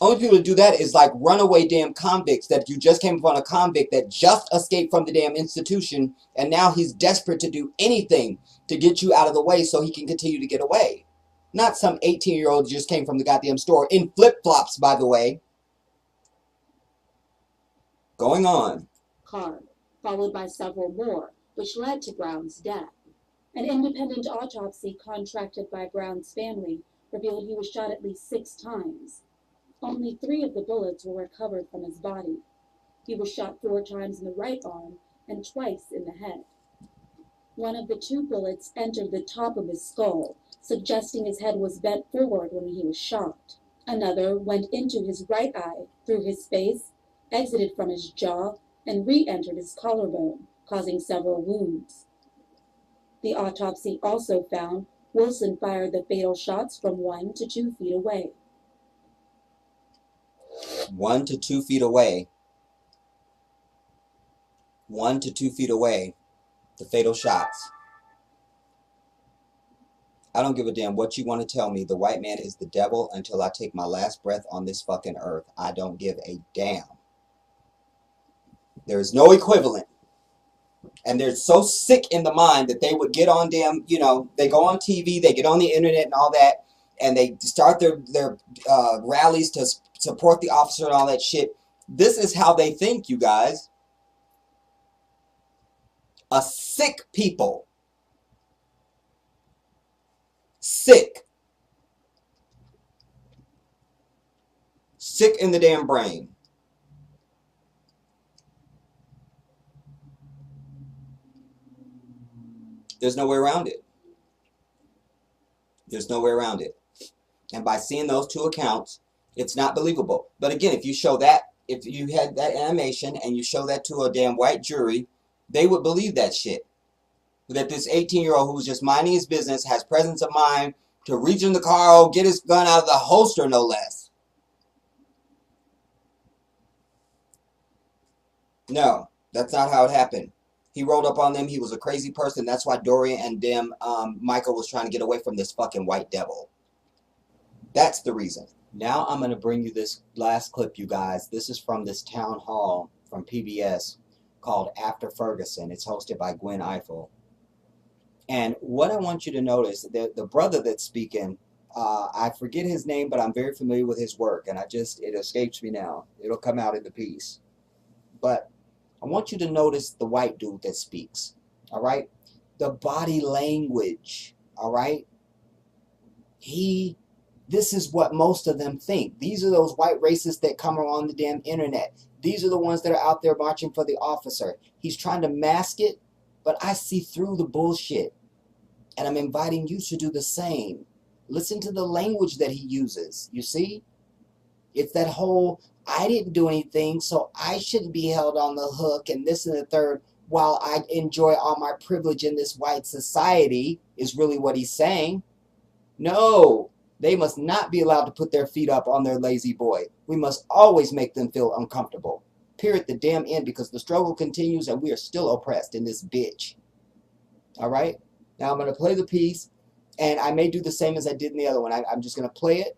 Only people to do that is like runaway damn convicts that you just came upon a convict that just escaped from the damn institution and now he's desperate to do anything to get you out of the way so he can continue to get away. Not some 18-year-old who just came from the goddamn store in flip-flops, by the way. Going on. Car, followed by several more, which led to Brown's death. An independent autopsy contracted by Brown's family revealed he was shot at least 6 times. Only 3 of the bullets were recovered from his body. He was shot 4 times in the right arm and twice in the head. One of the 2 bullets entered the top of his skull, suggesting his head was bent forward when he was shot. Another went into his right eye, through his face, exited from his jaw, and re-entered his collarbone, causing several wounds. The autopsy also found Wilson fired the fatal shots from 1 to 2 feet away. 1 to 2 feet away. 1 to 2 feet away. The fatal shots. I don't give a damn what you want to tell me. The white man is the devil until I take my last breath on this fucking earth. I don't give a damn. There is no equivalent. And they're so sick in the mind that they would get on damn, you know, they go on TV, they get on the internet and all that, and they start their rallies to support the officer and all that shit. This is how they think, you guys. A sick people. Sick. Sick in the damn brain. There's no way around it. There's no way around it. And by seeing those 2 accounts, it's not believable. But again, if you show that, if you had that animation and you show that to a damn white jury, they would believe that shit. That this 18-year-old who was just minding his business has presence of mind to reach in the car, get his gun out of the holster, no less. No, that's not how it happened. He rolled up on them. He was a crazy person. That's why Dorian and them, Michael was trying to get away from this fucking white devil. That's the reason. Now I'm going to bring you this last clip, you guys. This is from this town hall from PBS called After Ferguson. It's hosted by Gwen Ifill. And what I want you to notice, the brother that's speaking, I forget his name, but I'm very familiar with his work. And it escapes me now. It'll come out in the piece. But I want you to notice the white dude that speaks, all right? The body language, all right? This is what most of them think. These are those white racists that come on the damn internet. These are the ones that are out there marching for the officer. He's trying to mask it, but I see through the bullshit. And I'm inviting you to do the same. Listen to the language that he uses, you see? It's that whole, I didn't do anything, so I shouldn't be held on the hook and this and the third while I enjoy all my privilege in this white society is really what he's saying. No, they must not be allowed to put their feet up on their lazy boy. We must always make them feel uncomfortable. Period, the damn end, because the struggle continues and we are still oppressed in this bitch. All right? Now I'm going to play the piece, and I may do the same as I did in the other one. I'm just going to play it,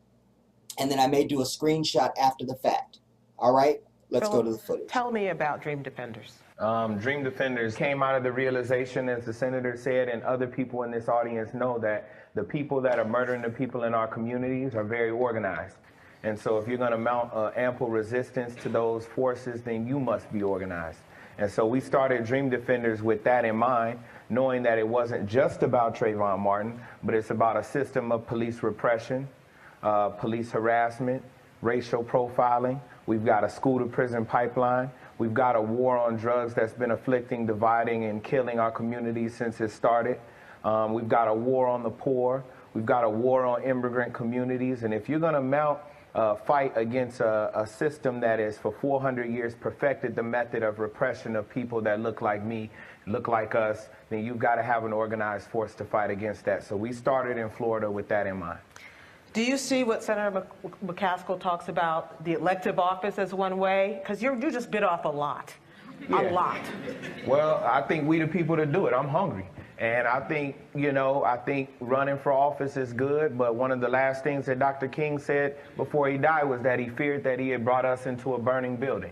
and then I may do a screenshot after the fact. All right? Let's go to the footage. Tell me about Dream Defenders. Dream Defenders came out of the realization, as the senator said, and other people in this audience know, that the people that are murdering the people in our communities are very organized. And so if you're going to mount ample resistance to those forces, then you must be organized. And so we started Dream Defenders with that in mind, knowing that it wasn't just about Trayvon Martin, but it's about a system of police repression, police harassment, racial profiling. We've got a school-to-prison pipeline. We've got a war on drugs that's been afflicting, dividing, and killing our communities since it started. We've got a war on the poor. We've got a war on immigrant communities. And if you're going to mount a fight against a system that has for 400 years perfected the method of repression of people that look like me, look like us, then you've got to have an organized force to fight against that. So we started in Florida with that in mind. Do you see what Senator McCaskill talks about, the elective office as one way? Because you just bit off a lot. Yeah. A lot. Well, I think we the people to do it. I'm hungry. And I think, I think running for office is good, but one of the last things that Dr. King said before he died was that he feared that he had brought us into a burning building.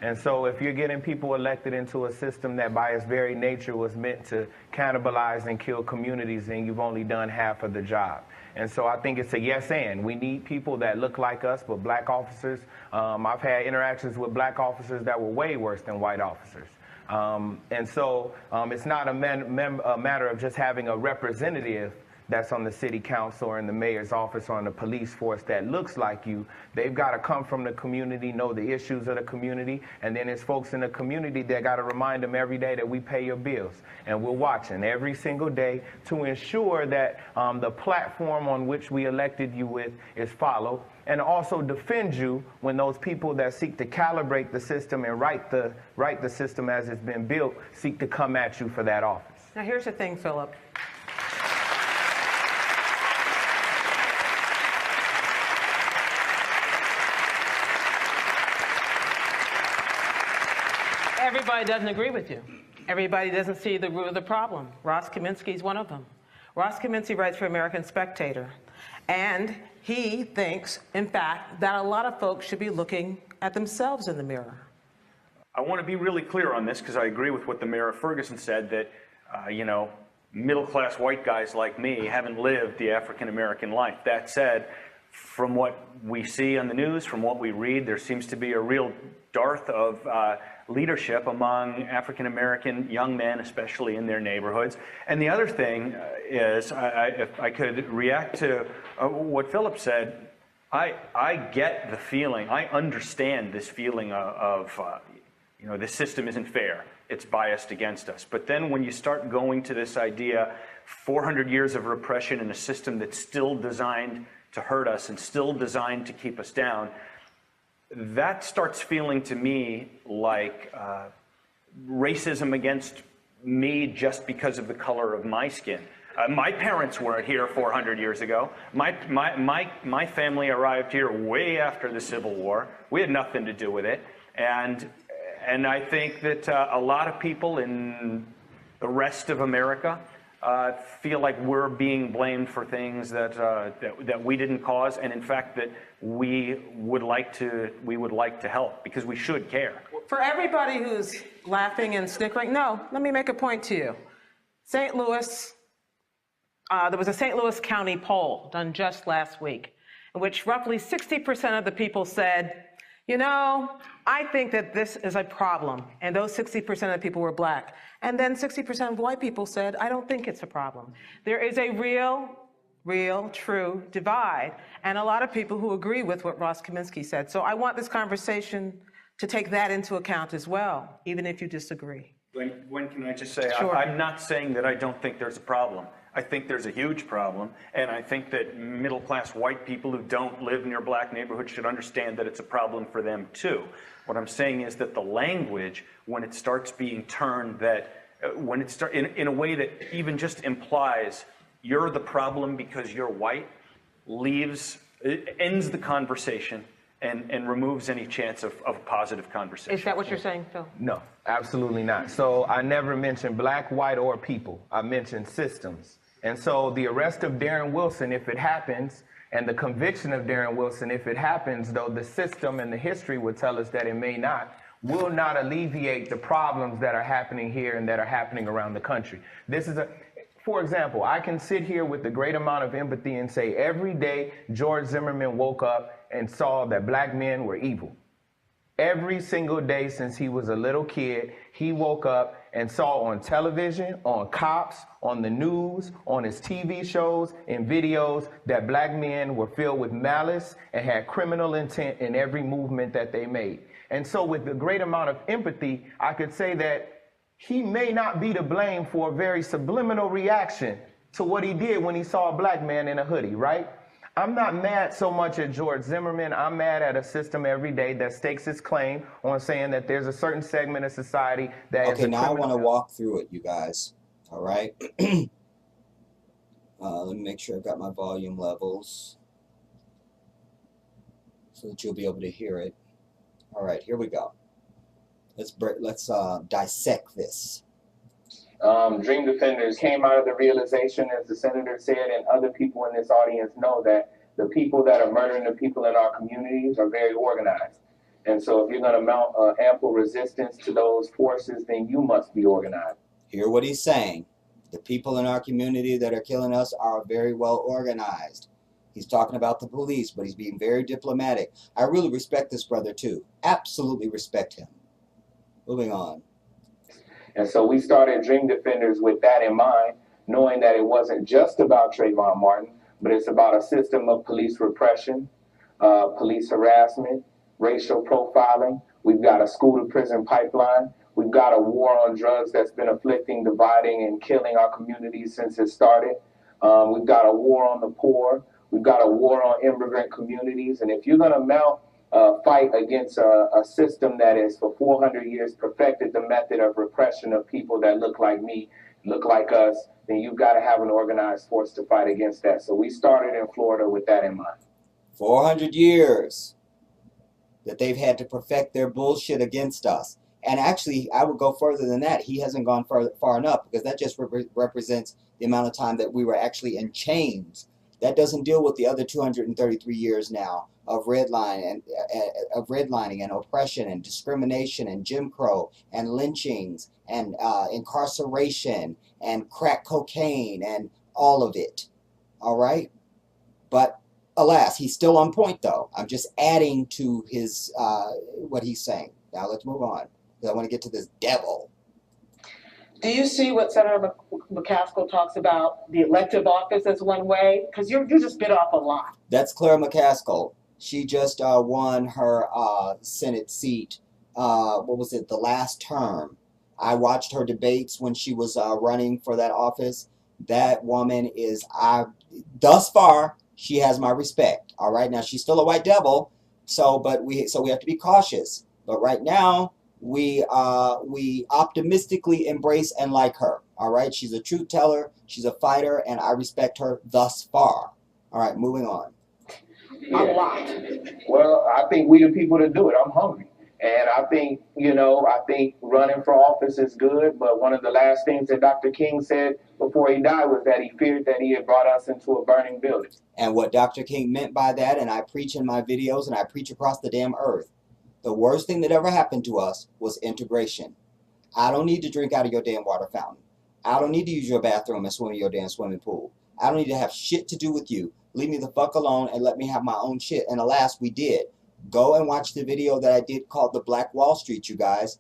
And so if you're getting people elected into a system that by its very nature was meant to cannibalize and kill communities, then you've only done half of the job. And so I think it's a yes and. We need people that look like us, but black officers. I've had interactions with black officers that were way worse than white officers. And so it's not a matter of just having a representative that's on the city council or in the mayor's office or in the police force that looks like you. They've got to come from the community, know the issues of the community, and then it's folks in the community that got to remind them every day that we pay your bills. And we're watching every single day to ensure that the platform on which we elected you with is followed, and also defend you when those people that seek to calibrate the system and write the system as it's been built seek to come at you for that office. Now here's the thing, Philip. Everybody doesn't agree with you. Everybody doesn't see the root of the problem. Ross Kaminsky is one of them. Ross Kaminsky writes for American Spectator, and he thinks, in fact, that a lot of folks should be looking at themselves in the mirror. I want to be really clear on this because I agree with what the mayor of Ferguson said, that, middle-class white guys like me haven't lived the African-American life. That said, from what we see on the news, from what we read, there seems to be a real dearth of leadership among African-American young men, especially in their neighborhoods. And the other thing is, if I could react to what Philip said, I get the feeling, I understand this feeling of the system isn't fair. It's biased against us. But then when you start going to this idea, 400 years of repression in a system that's still designed to hurt us and still designed to keep us down, that starts feeling to me like racism against me just because of the color of my skin. My parents weren't here 400 years ago. My family arrived here way after the Civil War. We had nothing to do with it. And I think that a lot of people in the rest of America feel like we're being blamed for things that we didn't cause, and in fact that we would like to help because we should care. For everybody who's laughing and snickering, no, let me make a point to you. St. Louis, there was a St. Louis County poll done just last week in which roughly 60% of the people said, I think that this is a problem. And those 60% of the people were black. And then 60% of white people said, I don't think it's a problem. There is a real, true divide. And a lot of people who agree with what Ross Kaminsky said. So I want this conversation to take that into account as well, even if you disagree. When can I just say, Sure. I'm not saying that I don't think there's a problem. I think there's a huge problem, and I think that middle-class white people who don't live near black neighborhoods should understand that it's a problem for them too. What I'm saying is that the language, when it starts being turned in a way that even just implies you're the problem because you're white, ends the conversation and removes any chance of a positive conversation. Is that what you're saying, Phil? No, absolutely not. So I never mentioned black, white, or people. I mentioned systems. And so the arrest of Darren Wilson, if it happens, and the conviction of Darren Wilson, if it happens, though the system and the history would tell us that it may not, will not alleviate the problems that are happening here and that are happening around the country. For example, I can sit here with a great amount of empathy and say every day George Zimmerman woke up and saw that black men were evil. Every single day since he was a little kid, he woke up and saw on television, on cops, on the news, on his TV shows and videos that black men were filled with malice and had criminal intent in every movement that they made. And so with a great amount of empathy, I could say that he may not be to blame for a very subliminal reaction to what he did when he saw a black man in a hoodie, right? I'm not mad so much at George Zimmerman. I'm mad at a system every day that stakes its claim on saying that there's a certain segment of society that is okay, now I want to walk through it, you guys. All right. Let me make sure I've got my volume levels so that you'll be able to hear it. All right, here we go. Let's dissect this. Dream Defenders came out of the realization, as the senator said, and other people in this audience know, that the people that are murdering the people in our communities are very organized. And so if you're going to mount ample resistance to those forces, then you must be organized. Hear what he's saying. The people in our community that are killing us are very well organized. He's talking about the police, but he's being very diplomatic. I really respect this brother too. Absolutely respect him. Moving on. And so we started Dream Defenders with that in mind, knowing that it wasn't just about Trayvon Martin, but it's about a system of police repression, police harassment, racial profiling. We've got a school-to-prison pipeline. We've got a war on drugs that's been afflicting, dividing, and killing our communities since it started. We've got a war on the poor. We've got a war on immigrant communities. And if you're going to mount a fight against a system that has for 400 years perfected the method of repression of people that look like me, look like us, then you've got to have an organized force to fight against that. So we started in Florida with that in mind. 400 years that they've had to perfect their bullshit against us. And actually, I would go further than that. He hasn't gone far enough, because that just represents the amount of time that we were actually in chains. That doesn't deal with the other 233 years now of redlining and oppression and discrimination and Jim Crow and lynchings and incarceration and crack cocaine and all of it. All right? But alas, he's still on point, though. I'm just adding to his what he's saying. Now let's move on, because I want to get to this devil. Do you see what Senator McCaskill talks about, the elective office as one way? Because you just bit off a lot. That's Claire McCaskill. She just won her Senate seat, what was it, the last term. I watched her debates when she was running for that office. That woman is, thus far, she has my respect. All right, now she's still a white devil, so we have to be cautious. But right now, we optimistically embrace and like her. All right, she's a truth teller, she's a fighter, and I respect her thus far. All right, moving on. A lot. Well, I think we the people to do it. I'm hungry. And I think, I think running for office is good, but one of the last things that Dr. King said before he died was that he feared that he had brought us into a burning building. And what Dr. King meant by that, and I preach in my videos and I preach across the damn earth, the worst thing that ever happened to us was integration. I don't need to drink out of your damn water fountain. I don't need to use your bathroom and swim in your damn swimming pool. I don't need to have shit to do with you. Leave me the fuck alone and let me have my own shit. And alas, we did. Go and watch the video that I did called The Black Wall Street, you guys.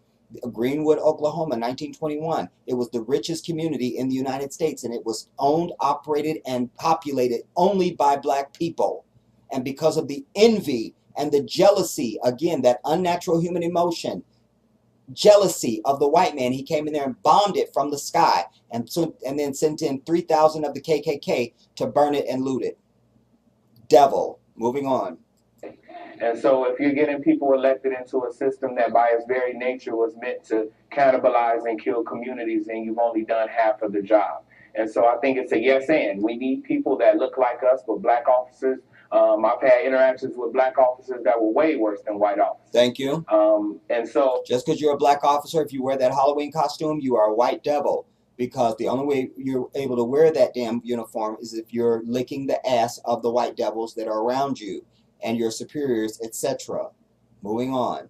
Greenwood, Oklahoma, 1921. It was the richest community in the United States, and it was owned, operated, and populated only by black people. And because of the envy and the jealousy, again, that unnatural human emotion, jealousy of the white man, he came in there and bombed it from the sky, and then sent in 3,000 of the KKK to burn it and loot it. Devil. Moving on. And so if you're getting people elected into a system that by its very nature was meant to cannibalize and kill communities, then you've only done half of the job. And so I think it's a yes and. We need people that look like us, but black officers. I've had interactions with black officers that were way worse than white officers. Thank you. And so just because you're a black officer, if you wear that Halloween costume, you are a white devil. Because the only way you're able to wear that damn uniform is if you're licking the ass of the white devils that are around you and your superiors, etc. Moving on.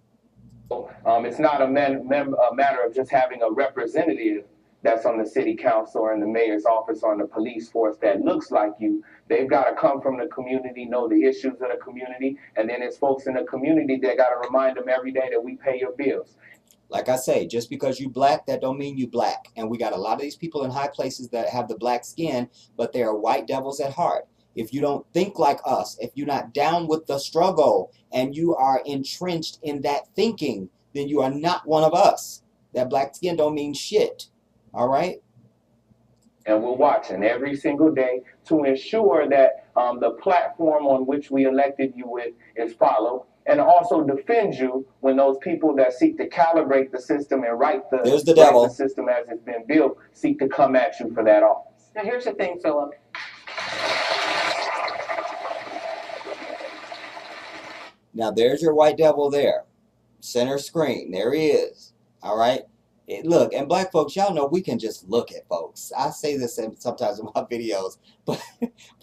It's not a matter of just having a representative that's on the city council or in the mayor's office or in the police force that looks like you. They've got to come from the community, know the issues of the community, and then it's folks in the community that got to remind them every day that we pay your bills. Like I say, just because you black, that don't mean you black. And we got a lot of these people in high places that have the black skin, but they are white devils at heart. If you don't think like us, if you're not down with the struggle and you are entrenched in that thinking, then you are not one of us. That black skin don't mean shit. All right? And we're watching every single day to ensure that the platform on which we elected you with is followed, and also defend you when those people that seek to calibrate the system and write the system as it's been built seek to come at you for that office. Now, here's the thing, Philip. Now, there's your white devil there. Center screen. There he is. All right? Look, and black folks, y'all know we can just look at folks. I say this sometimes in my videos, but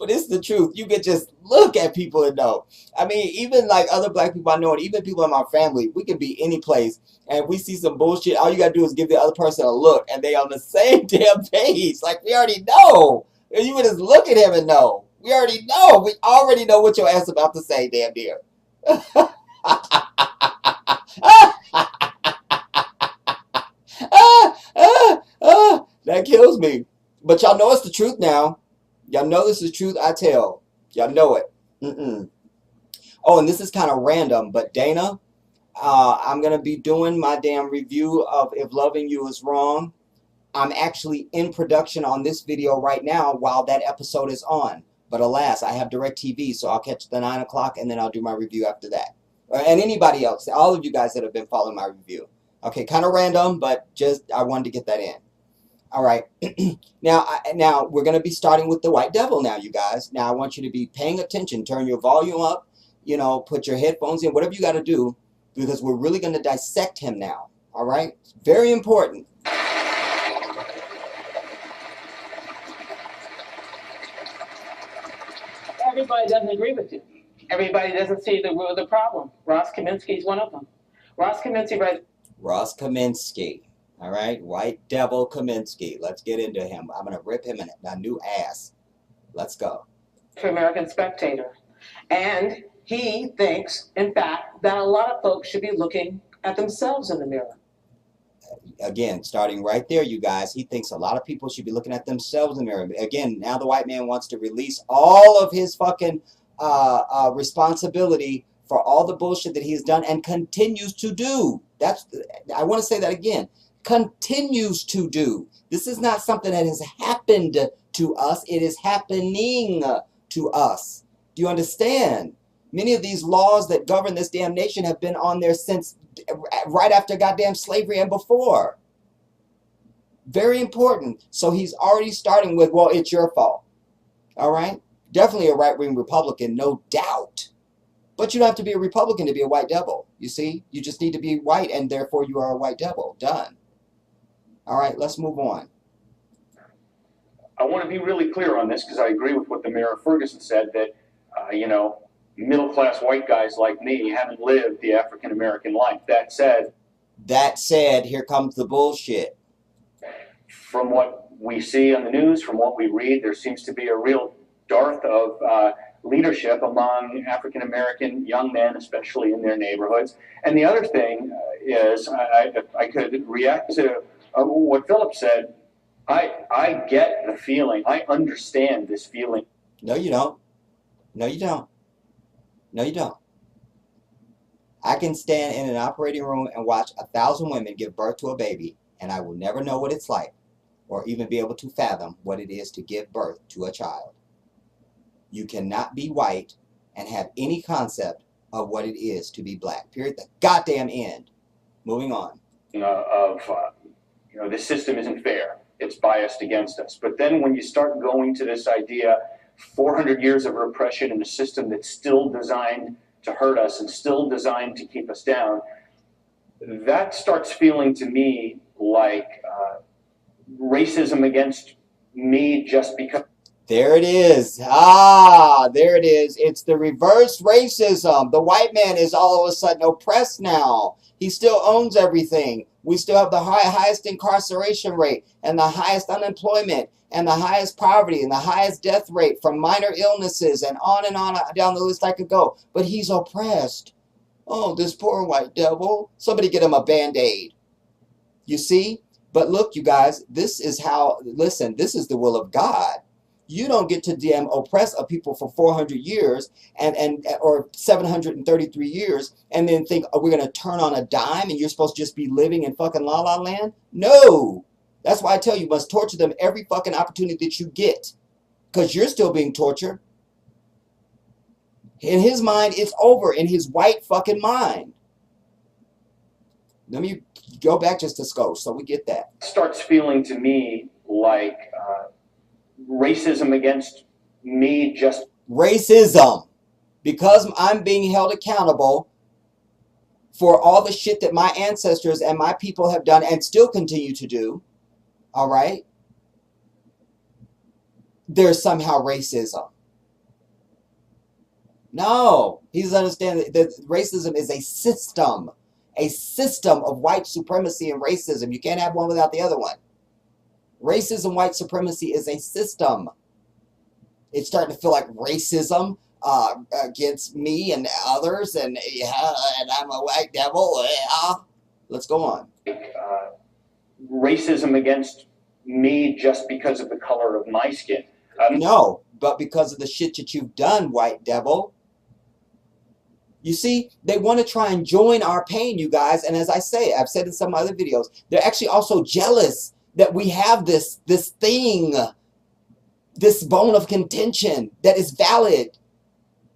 it's the truth. You can just look at people and know. I mean, even like other black people I know, and even people in my family, we can be any place, and if we see some bullshit, all you gotta do is give the other person a look, and they on the same damn page. Like, we already know. You can just look at him and know. We already know. We already know what your ass about to say, damn dear. That kills me. But y'all know it's the truth now. Y'all know this is the truth I tell. Y'all know it. Oh, and this is kind of random, but Dana, I'm going to be doing my damn review of If Loving You Is Wrong. I'm actually in production on this video right now while that episode is on. But alas, I have DirecTV, so I'll catch the 9 o'clock and then I'll do my review after that. And anybody else, all of you guys that have been following my review. Okay, kind of random, but just I wanted to get that in. All right. Now we're going to be starting with the white devil now, you guys. Now I want you to be paying attention. Turn your volume up, you know, put your headphones in, whatever you got to do, because we're really going to dissect him now. All right? Very important. Everybody doesn't agree with you. Everybody doesn't see the problem. Ross Kaminsky is one of them. Ross Kaminsky. All right, white devil Kaminsky. Let's get into him. I'm going to rip him a new ass. Let's go. For American Spectator. And he thinks, in fact, that a lot of folks should be looking at themselves in the mirror. Again, starting right there, you guys, he thinks a lot of people should be looking at themselves in the mirror. Again, now the white man wants to release all of his fucking responsibility for all the bullshit that he's done and continues to do. I want to say that again. Continues to do. This is not something that has happened to us. It is happening to us. Do you understand? Many of these laws that govern this damn nation have been on there since right after goddamn slavery and before. Very important. So he's already starting with, well, it's your fault. All right? Definitely a right-wing Republican, no doubt. But you don't have to be a Republican to be a white devil. You see? You just need to be white, and therefore you are a white devil. Done. All right, let's move on. I want to be really clear on this because I agree with what the mayor of Ferguson said, that, you know, middle-class white guys like me haven't lived the African-American life. That said, here comes the bullshit. From what we see on the news, from what we read, there seems to be a real dearth of leadership among African-American young men, especially in their neighborhoods. And the other thing is, if I could react to what Philip said, I get the feeling. I understand this feeling. No, you don't. No, you don't. No, you don't. I can stand in an operating room and watch 1,000 women give birth to a baby, and I will never know what it's like, or even be able to fathom what it is to give birth to a child. You cannot be white and have any concept of what it is to be black. Period. The goddamn end. Moving on. You know, this system isn't fair. It's biased against us. But then when you start going to this idea, 400 years of repression in a system that's still designed to hurt us and still designed to keep us down, that starts feeling to me like racism against me just because. There it is. Ah, there it is. It's the reverse racism. The white man is all of a sudden oppressed now. He still owns everything. We still have the highest incarceration rate and the highest unemployment and the highest poverty and the highest death rate from minor illnesses and on down the list I could go. But he's oppressed. Oh, this poor white devil. Somebody get him a Band-Aid. You see? But look, you guys, this is how, listen, this is the will of God. You don't get to damn oppress a people for 400 years or 733 years and then think, oh, we're going to turn on a dime and you're supposed to just be living in fucking La La Land? No. That's why I tell you must torture them every fucking opportunity that you get, because you're still being tortured. In his mind, it's over. In his white fucking mind. Let me go back just a skosh so we get that. Starts feeling to me like racism against me just... Racism. Because I'm being held accountable for all the shit that my ancestors and my people have done and still continue to do. All right? There's somehow racism. No. He doesn't understand that racism is a system. A system of white supremacy and racism. You can't have one without the other one. Racism, white supremacy is a system. It's starting to feel like racism against me and others, and I'm a white devil. Let's go on. Racism against me just because of the color of my skin. No, but because of the shit that you've done, white devil. You see, they want to try and join our pain, you guys. And as I say, I've said in some other videos, they're actually also jealous that we have this thing, this bone of contention that is valid,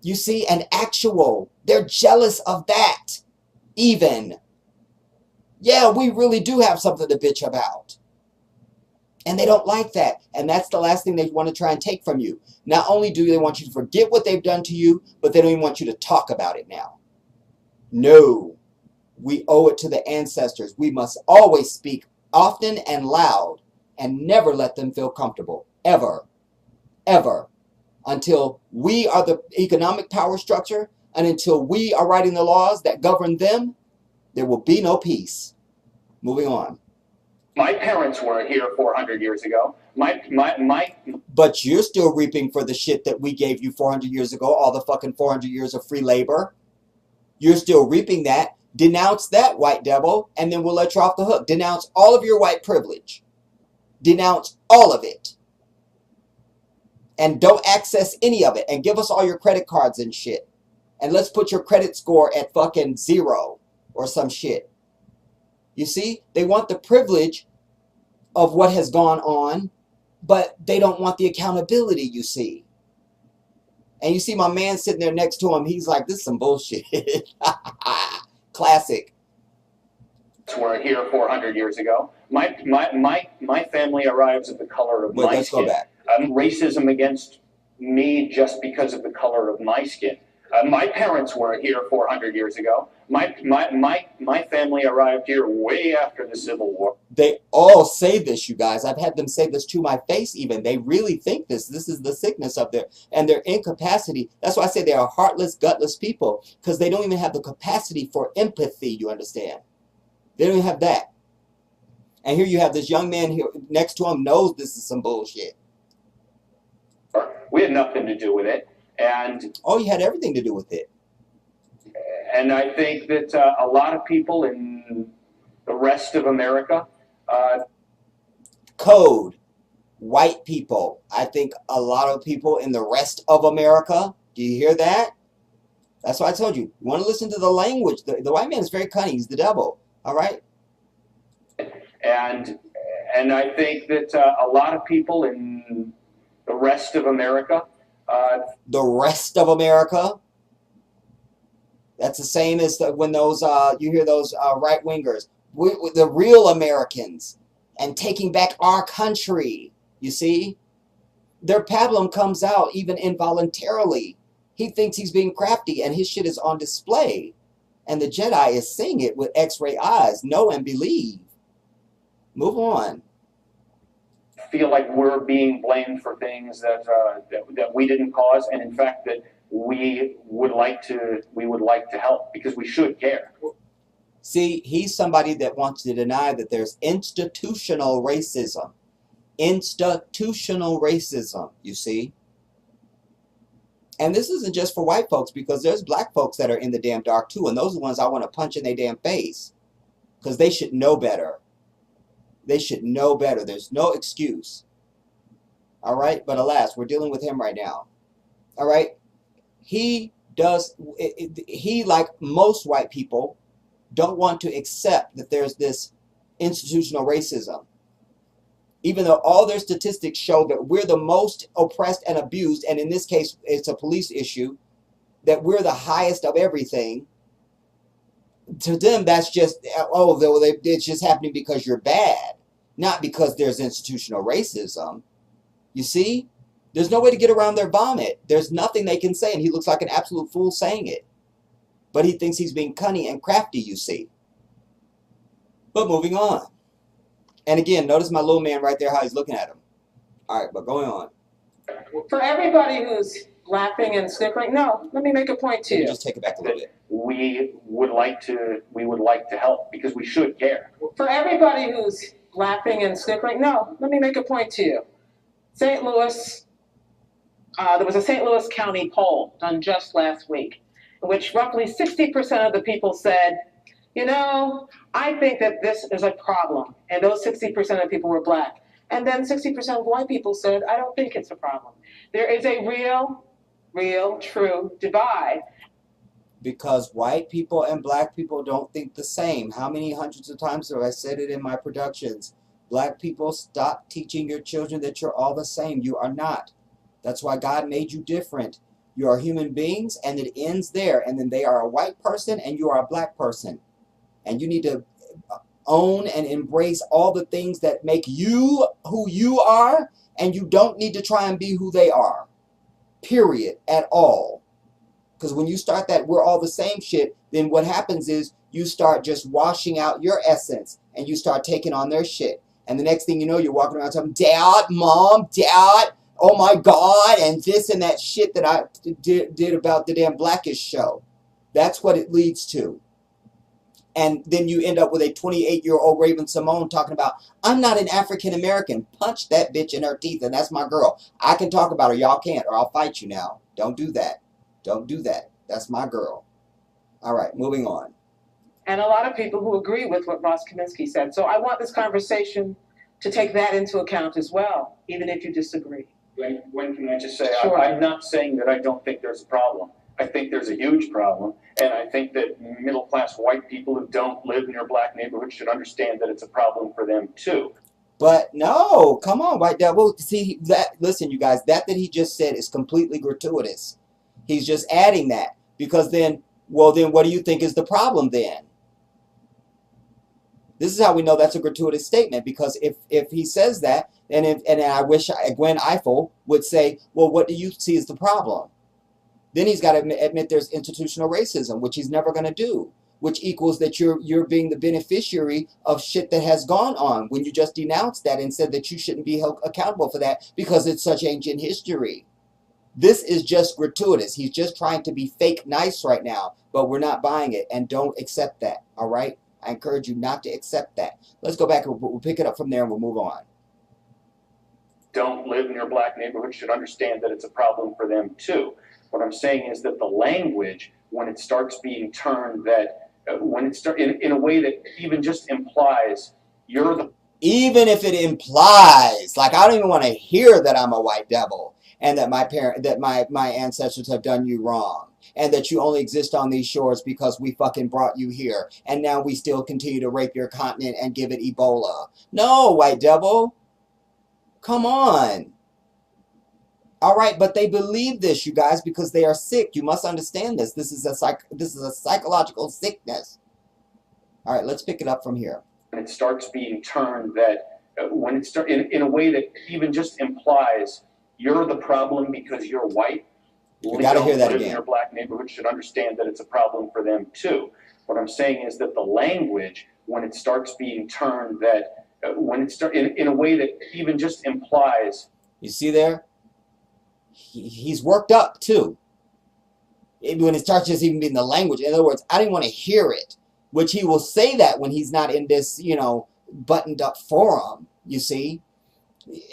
you see, and actual. They're jealous of that, even. Yeah, we really do have something to bitch about. And they don't like that. And that's the last thing they want to try and take from you. Not only do they want you to forget what they've done to you, but they don't even want you to talk about it now. No. We owe it to the ancestors. We must always speak often and loud and never let them feel comfortable. Ever. Ever. Until we are the economic power structure and until we are writing the laws that govern them, there will be no peace. Moving on. My parents weren't here 400 years ago. But you're still reaping for the shit that we gave you 400 years ago, all the fucking 400 years of free labor. You're still reaping that. Denounce that, white devil, and then we'll let you off the hook. Denounce all of your white privilege. Denounce all of it. And don't access any of it. And give us all your credit cards and shit. And let's put your credit score at fucking 0 or some shit. You see, they want the privilege of what has gone on, but they don't want the accountability, you see. And you see my man sitting there next to him, he's like, this is some bullshit. Classic. Weren't here 400 years ago. My family arrives at the color of my skin. Let's go back. Racism against me just because of the color of my skin. My parents weren't here 400 years ago. My family arrived here way after the Civil War. They all say this, you guys. I've had them say this to my face even. They really think this. This is the sickness of their incapacity. That's why I say they are heartless, gutless people, because they don't even have the capacity for empathy, you understand? They don't even have that. And here you have this young man here next to him knows this is some bullshit. We had nothing to do with it. And oh, you had everything to do with it. And I think that a lot of people in the rest of America... Code. White people. I think a lot of people in the rest of America. Do you hear that? That's why I told you. You want to listen to the language. The white man is very cunning. He's the devil. All right? And I think that a lot of people in the rest of America... the rest of America? That's the same as when those you hear those right-wingers. The real Americans. And taking back our country. You see? Their pablum comes out even involuntarily. He thinks he's being crafty and his shit is on display. And the Jedi is seeing it with X-ray eyes. Know and believe. Move on. Feel like we're being blamed for things that we didn't cause, and in fact that we would like to help because we should care. See, he's somebody that wants to deny that there's institutional racism. Institutional racism, you see? And this isn't just for white folks, because there's black folks that are in the damn dark too, and those are the ones I want to punch in their damn face. Because they should know better. They should know better. There's no excuse. All right, but alas, we're dealing with him right now. All right, he does. He, like most white people, don't want to accept that there's this institutional racism. Even though all their statistics show that we're the most oppressed and abused, and in this case, it's a police issue, that we're the highest of everything. To them, that's just, oh, it's just happening because you're bad, not because there's institutional racism. You see? There's no way to get around their vomit. There's nothing they can say, and he looks like an absolute fool saying it. But he thinks he's being cunning and crafty, you see. But moving on. And again, notice my little man right there, how he's looking at him. All right, but going on. For everybody who's laughing and snickering, no, let me make a point to you. Just take it back a little bit. We would like to help because we should care. For everybody who's laughing and snickering, no, let me make a point to you. St. Louis, there was a St. Louis County poll done just last week, in which roughly 60% of the people said, you know, I think that this is a problem. And those 60% of people were black. And then 60% of white people said, I don't think it's a problem. There is a real, true divide. Because white people and black people don't think the same. How many hundreds of times have I said it in my productions? Black people, stop teaching your children that you're all the same. You are not. That's why God made you different. You are human beings, and it ends there. And then they are a white person, and you are a black person. And you need to own and embrace all the things that make you who you are, and you don't need to try and be who they are. Period. At all. Because when you start that we're all the same shit, then what happens is you start just washing out your essence, and you start taking on their shit. And the next thing you know, you're walking around telling Dad, Mom, Dad, oh my God, and this and that shit that I did about the damn Blackish show. That's what it leads to. And then you end up with a 28-year-old Raven Simone talking about, I'm not an African American. Punch that bitch in her teeth, and that's my girl. I can talk about her, y'all can't, or I'll fight you now. Don't do that. Don't do that. That's my girl. All right, moving on. And a lot of people who agree with what Ross Kaminsky said. So I want this conversation to take that into account as well, even if you disagree. When can I just say, Sure. I'm not saying that I don't think there's a problem. I think there's a huge problem, and I think that middle-class white people who don't live near black neighborhoods should understand that it's a problem for them too. But no, come on, White Devil. See, that, listen, you guys, that he just said is completely gratuitous. He's just adding that, because then, well, then what do you think is the problem then? This is how we know that's a gratuitous statement, because if he says that, and I wish Gwen Ifill would say, well, what do you see as the problem? Then he's got to admit there's institutional racism, which he's never going to do, which equals that you're being the beneficiary of shit that has gone on when you just denounced that and said that you shouldn't be held accountable for that because it's such ancient history. This is just gratuitous. He's just trying to be fake nice right now, but we're not buying it, and don't accept that, all right? I encourage you not to accept that. Let's go back and we'll pick it up from there and we'll move on. Don't live near black neighborhoods should understand that it's a problem for them too. What I'm saying is that the language, when it starts being turned that, when it starts in a way that even just implies you're the... Even if it implies, like I don't even want to hear that I'm a white devil and that my ancestors have done you wrong and that you only exist on these shores because we fucking brought you here and now we still continue to rape your continent and give it Ebola. No, white devil. Come on. All right, but they believe this, you guys, because they are sick. You must understand this. This is a psychological sickness. All right, let's pick it up from here. When it starts being turned that, when it starts in a way that even just implies you're the problem because you're white. You gotta hear that again. Your black neighborhood should understand that it's a problem for them too. What I'm saying is that the language, when it starts being turned that, when it starts in a way that even just implies. You see there? He's worked up too. When it starts just even being the language. In other words, I didn't want to hear it. Which he will say that when he's not in this, you know, buttoned up forum, you see.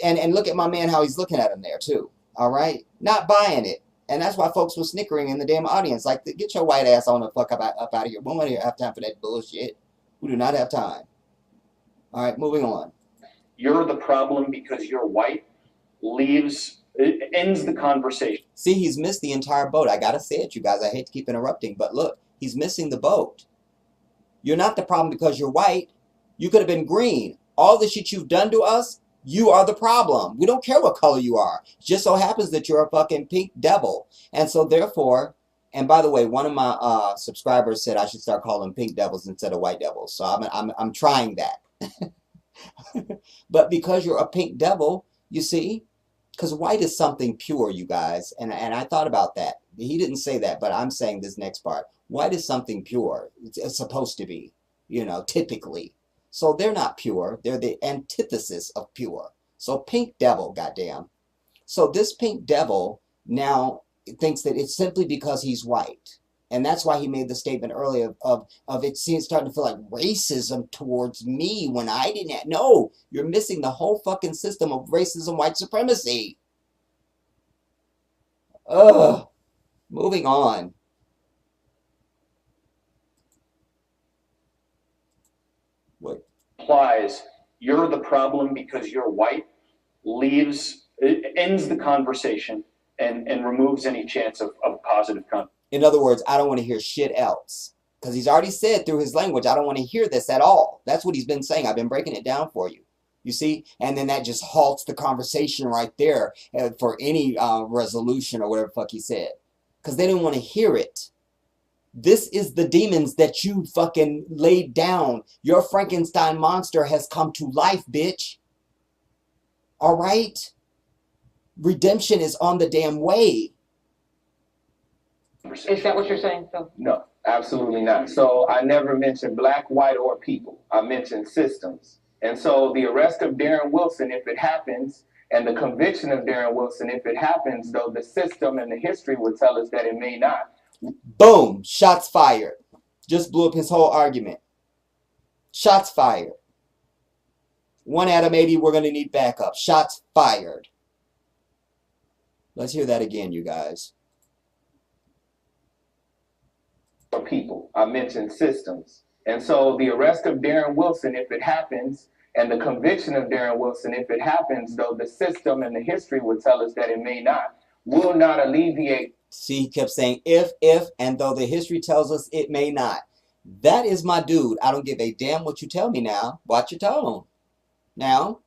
And look at my man, how he's looking at him there too. All right? Not buying it. And that's why folks were snickering in the damn audience. Like, get your white ass on the fuck up out of here. We don't have time for that bullshit. We do not have time. All right, moving on. You're the problem because you're white. it ends the conversation. See, he's missed the entire boat. I gotta say it, you guys. I hate to keep interrupting, but look, he's missing the boat. You're not the problem because you're white. You could have been green. All the shit you've done to us, you are the problem. We don't care what color you are. It just so happens that you're a fucking pink devil. And so therefore, and by the way, one of my subscribers said I should start calling pink devils instead of white devils. So I'm trying that. But because you're a pink devil, you see, because white is something pure, you guys. And I thought about that. He didn't say that, but I'm saying this next part. White is something pure. It's supposed to be, you know, typically. So they're not pure. They're the antithesis of pure. So pink devil, goddamn. So this pink devil now thinks that it's simply because he's white. And that's why he made the statement earlier of it starting to feel like racism towards me when I didn't have. No, you're missing the whole fucking system of racism, white supremacy. Ugh. Moving on. What? Implies you're the problem because you're white, it ends the conversation and removes any chance of positive contact. In other words, I don't want to hear shit else. Because he's already said through his language, I don't want to hear this at all. That's what he's been saying. I've been breaking it down for you. You see? And then that just halts the conversation right there for any resolution or whatever the fuck he said. Because they didn't want to hear it. This is the demons that you fucking laid down. Your Frankenstein monster has come to life, bitch. Alright? Redemption is on the damn way. Is that what you're saying, Phil? No, absolutely not. So I never mentioned black, white, or people. I mentioned systems. And so the arrest of Darren Wilson, if it happens, and the conviction of Darren Wilson, if it happens, though the system and the history would tell us that it may not. Boom! Shots fired. Just blew up his whole argument. Shots fired. 1 out of 80, we're going to need backup. Shots fired. Let's hear that again, you guys. Or people. I mentioned systems. And so the arrest of Darren Wilson, if it happens, and the conviction of Darren Wilson, if it happens, though the system and the history would tell us that it may not, will not alleviate. See, he kept saying if, and though the history tells us it may not. That is my dude. I don't give a damn what you tell me now. Watch your tone. Now,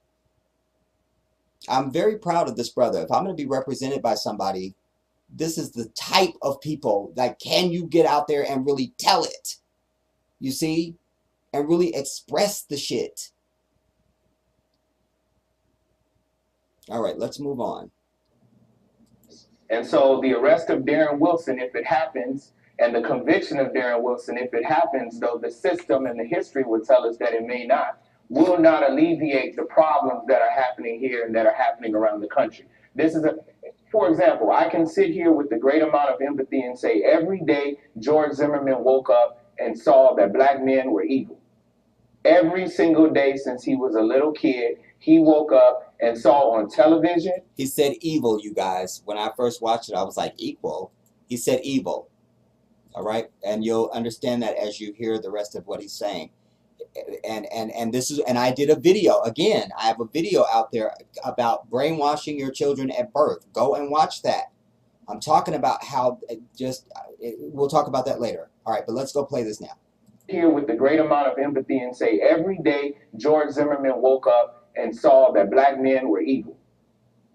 I'm very proud of this brother. If I'm going to be represented by somebody, this is the type of people that can you get out there and really tell it? You see? And really express the shit. All right, let's move on. And so the arrest of Darren Wilson, if it happens, and the conviction of Darren Wilson, if it happens, though the system and the history would tell us that it may not, will not alleviate the problems that are happening here and that are happening around the country. This is for example, I can sit here with a great amount of empathy and say every day George Zimmerman woke up and saw that black men were evil. Every single day since he was a little kid, he woke up and saw on television. He said evil, you guys. When I first watched it, I was like, equal? He said evil. All right? And you'll understand that as you hear the rest of what he's saying. And I did a video. Again, I have a video out there about brainwashing your children at birth. Go and watch that. I'm talking about how we'll talk about that later. All right, but let's go play this now. Here with a great amount of empathy and say every day George Zimmerman woke up and saw that black men were evil.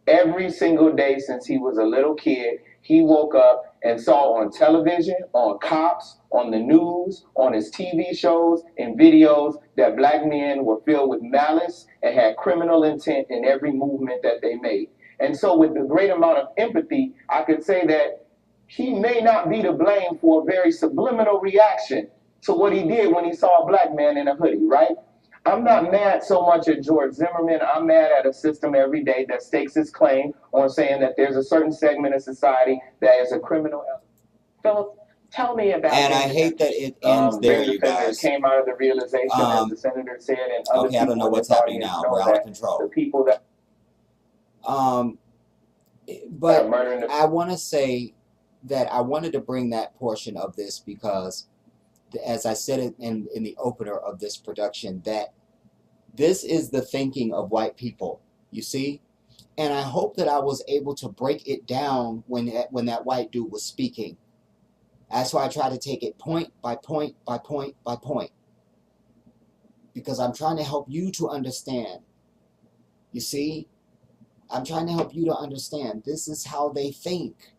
Every single day since he was a little kid, he woke up and saw on television, on cops, on the news, on his TV shows and videos that black men were filled with malice and had criminal intent in every movement that they made. And so with the great amount of empathy, I could say that he may not be to blame for a very subliminal reaction to what he did when he saw a black man in a hoodie, right? I'm not mad so much at George Zimmerman. I'm mad at a system every day that stakes its claim on saying that there's a certain segment of society that is a criminal element. Philip, tell me about And I hate that it ends there, you guys. Came out of the realization, as the senator said, and other okay, I don't know what's happening now. We're out of control. The people that but I want to say that I wanted to bring that portion of this because, as I said it in the opener of this production, that this is the thinking of white people, you see? And I hope that I was able to break it down when that white dude was speaking. That's why I try to take it point by point by point by point. Because I'm trying to help you to understand. You see? I'm trying to help you to understand. This is how they think.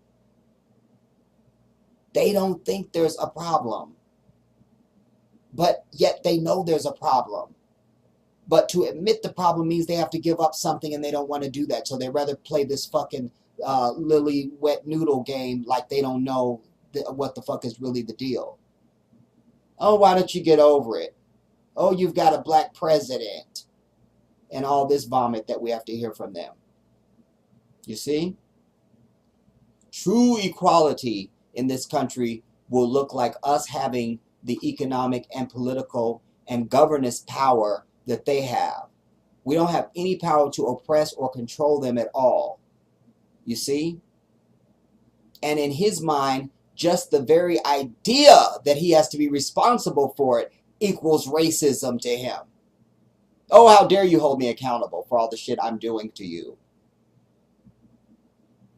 They don't think there's a problem. But yet they know there's a problem. But to admit the problem means they have to give up something, and they don't want to do that. So they rather play this fucking lily wet noodle game like they don't know what the fuck is really the deal. Oh, why don't you get over it? Oh, you've got a black president. And all this vomit that we have to hear from them. You see? True equality in this country will look like us having the economic and political and governance power that they have. We don't have any power to oppress or control them at all. You see? And in his mind, just the very idea that he has to be responsible for it equals racism to him. Oh, how dare you hold me accountable for all the shit I'm doing to you.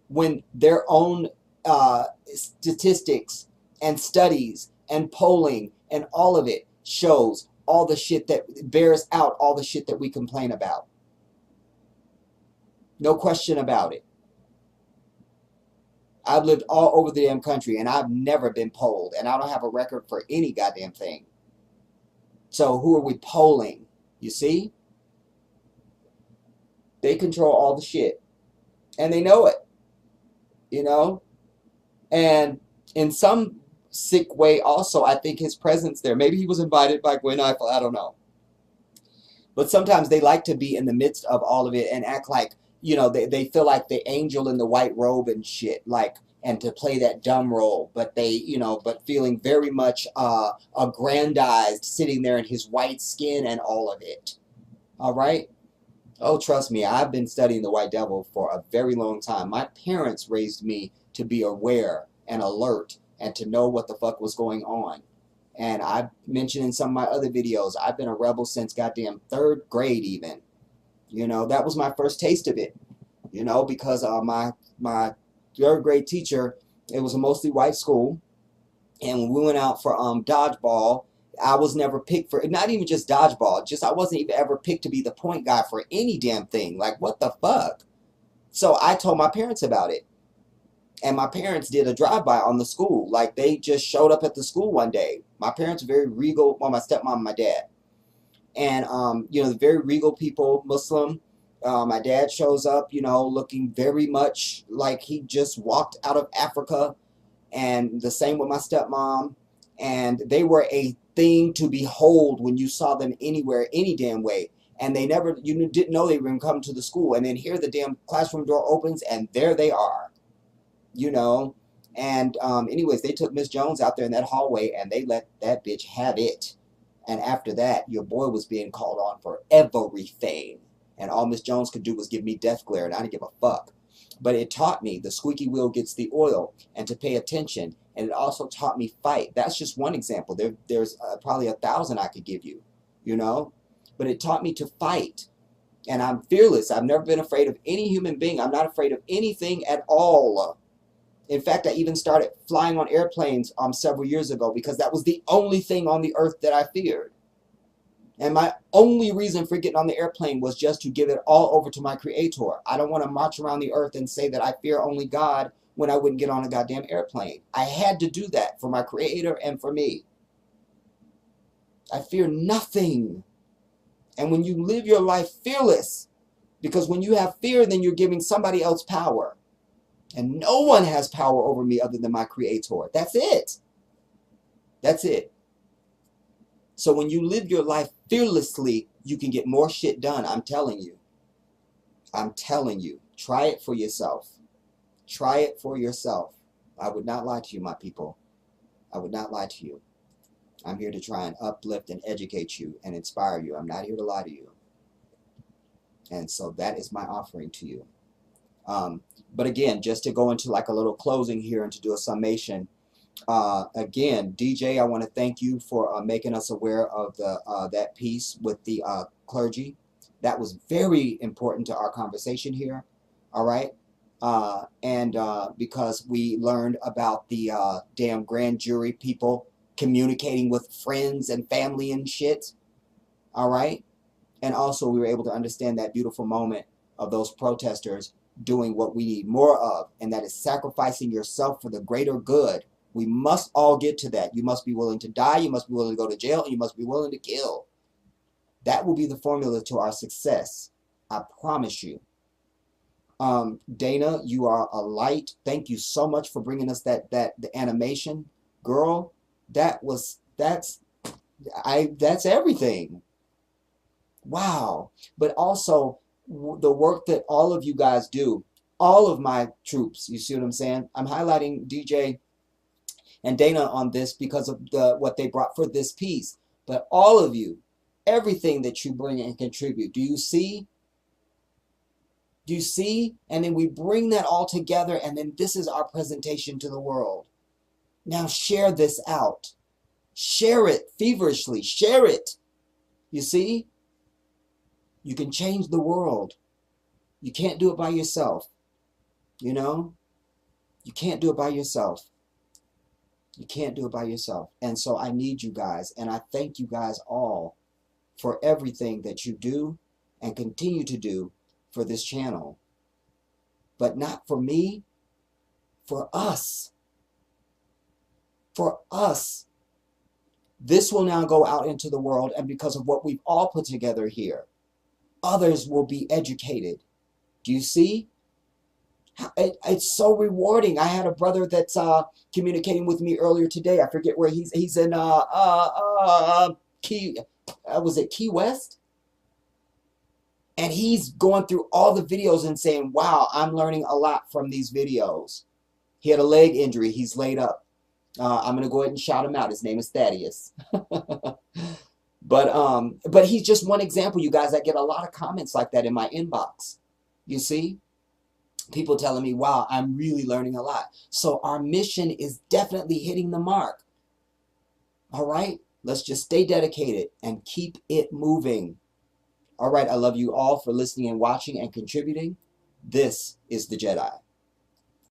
When their own statistics and studies and polling and all of it shows all the shit that bears out all the shit that we complain about. No question about it. I've lived all over the damn country and I've never been polled, and I don't have a record for any goddamn thing. So who are we polling? You see? They control all the shit. And they know it. You know? And in some sick way also, I think his presence there, maybe he was invited by Gwen Ifill, I don't know. But sometimes they like to be in the midst of all of it and act like, you know, they feel like the angel in the white robe and shit, like, and to play that dumb role, but they, you know, but feeling very much aggrandized, sitting there in his white skin and all of it. All right? Oh, trust me, I've been studying the white devil for a very long time. My parents raised me to be aware and alert and to know what the fuck was going on. And I've mentioned in some of my other videos, I've been a rebel since goddamn 3rd grade even. You know, that was my first taste of it. You know, because my 3rd grade teacher, it was a mostly white school. And when we went out for dodgeball, I was never picked for, not even just dodgeball, just I wasn't even ever picked to be the point guy for any damn thing. Like, what the fuck? So I told my parents about it. And my parents did a drive-by on the school. Like, they just showed up at the school one day. My parents were very regal. Well, my stepmom and my dad. And, you know, very regal people, Muslim. My dad shows up, you know, looking very much like he just walked out of Africa. And the same with my stepmom. And they were a thing to behold when you saw them anywhere, any damn way. And they never, you didn't know they were going to come to the school. And then here the damn classroom door opens and there they are. You know, and anyways, they took Miss Jones out there in that hallway and they let that bitch have it. And after that, your boy was being called on for everything. And all Miss Jones could do was give me death glare, and I didn't give a fuck. But it taught me the squeaky wheel gets the oil, and to pay attention. And it also taught me fight. That's just one example. There's probably 1,000 I could give you, you know. But it taught me to fight. And I'm fearless. I've never been afraid of any human being. I'm not afraid of anything at all. In fact, I even started flying on airplanes several years ago because that was the only thing on the earth that I feared. And my only reason for getting on the airplane was just to give it all over to my creator. I don't want to march around the earth and say that I fear only God when I wouldn't get on a goddamn airplane. I had to do that for my creator and for me. I fear nothing. And when you live your life fearless, because when you have fear, then you're giving somebody else power. And no one has power over me other than my creator. That's it. That's it. So when you live your life fearlessly, you can get more shit done. I'm telling you. I'm telling you. Try it for yourself. Try it for yourself. I would not lie to you, my people. I would not lie to you. I'm here to try and uplift and educate you and inspire you. I'm not here to lie to you. And so that is my offering to you. But again, just to go into like a little closing here and to do a summation, again, DJ, I want to thank you for making us aware of that piece with the clergy. That was very important to our conversation here. all right? Because we learned about the damn grand jury people communicating with friends and family and shit, all right? And also we were able to understand that beautiful moment of those protesters doing what we need more of, and that is sacrificing yourself for the greater good. We must all get to that. You must be willing to die, you must be willing to go to jail, and you must be willing to kill. That will be the formula to our success. I promise you. Dana, you are a light. Thank you so much for bringing us the animation. Girl, that's everything. Wow. But also the work that all of you guys do, all of my troops, you see what I'm saying? I'm highlighting DJ and Dana on this because of what they brought for this piece. But all of you, everything that you bring and contribute, do you see? Do you see? And then we bring that all together, and then this is our presentation to the world. Now share this out. Share it feverishly. Share it. You see? You can change the world. You can't do it by yourself. You know? You can't do it by yourself. You can't do it by yourself. And so I need you guys, and I thank you guys all for everything that you do and continue to do for this channel. But not for me, for us. For us. This will now go out into the world, and because of what we've all put together here, others will be educated. Do you see? It's so rewarding. I had a brother that's communicating with me earlier today. I forget where he's in was it Key West? And he's going through all the videos and saying, wow, I'm learning a lot from these videos. He had a leg injury. He's laid up. I'm going to go ahead and shout him out. His name is Thaddeus. But he's just one example, you guys. I get a lot of comments like that in my inbox. You see? People telling me, wow, I'm really learning a lot. So our mission is definitely hitting the mark. All right? Let's just stay dedicated and keep it moving. All right, I love you all for listening and watching and contributing. This is the Jedi.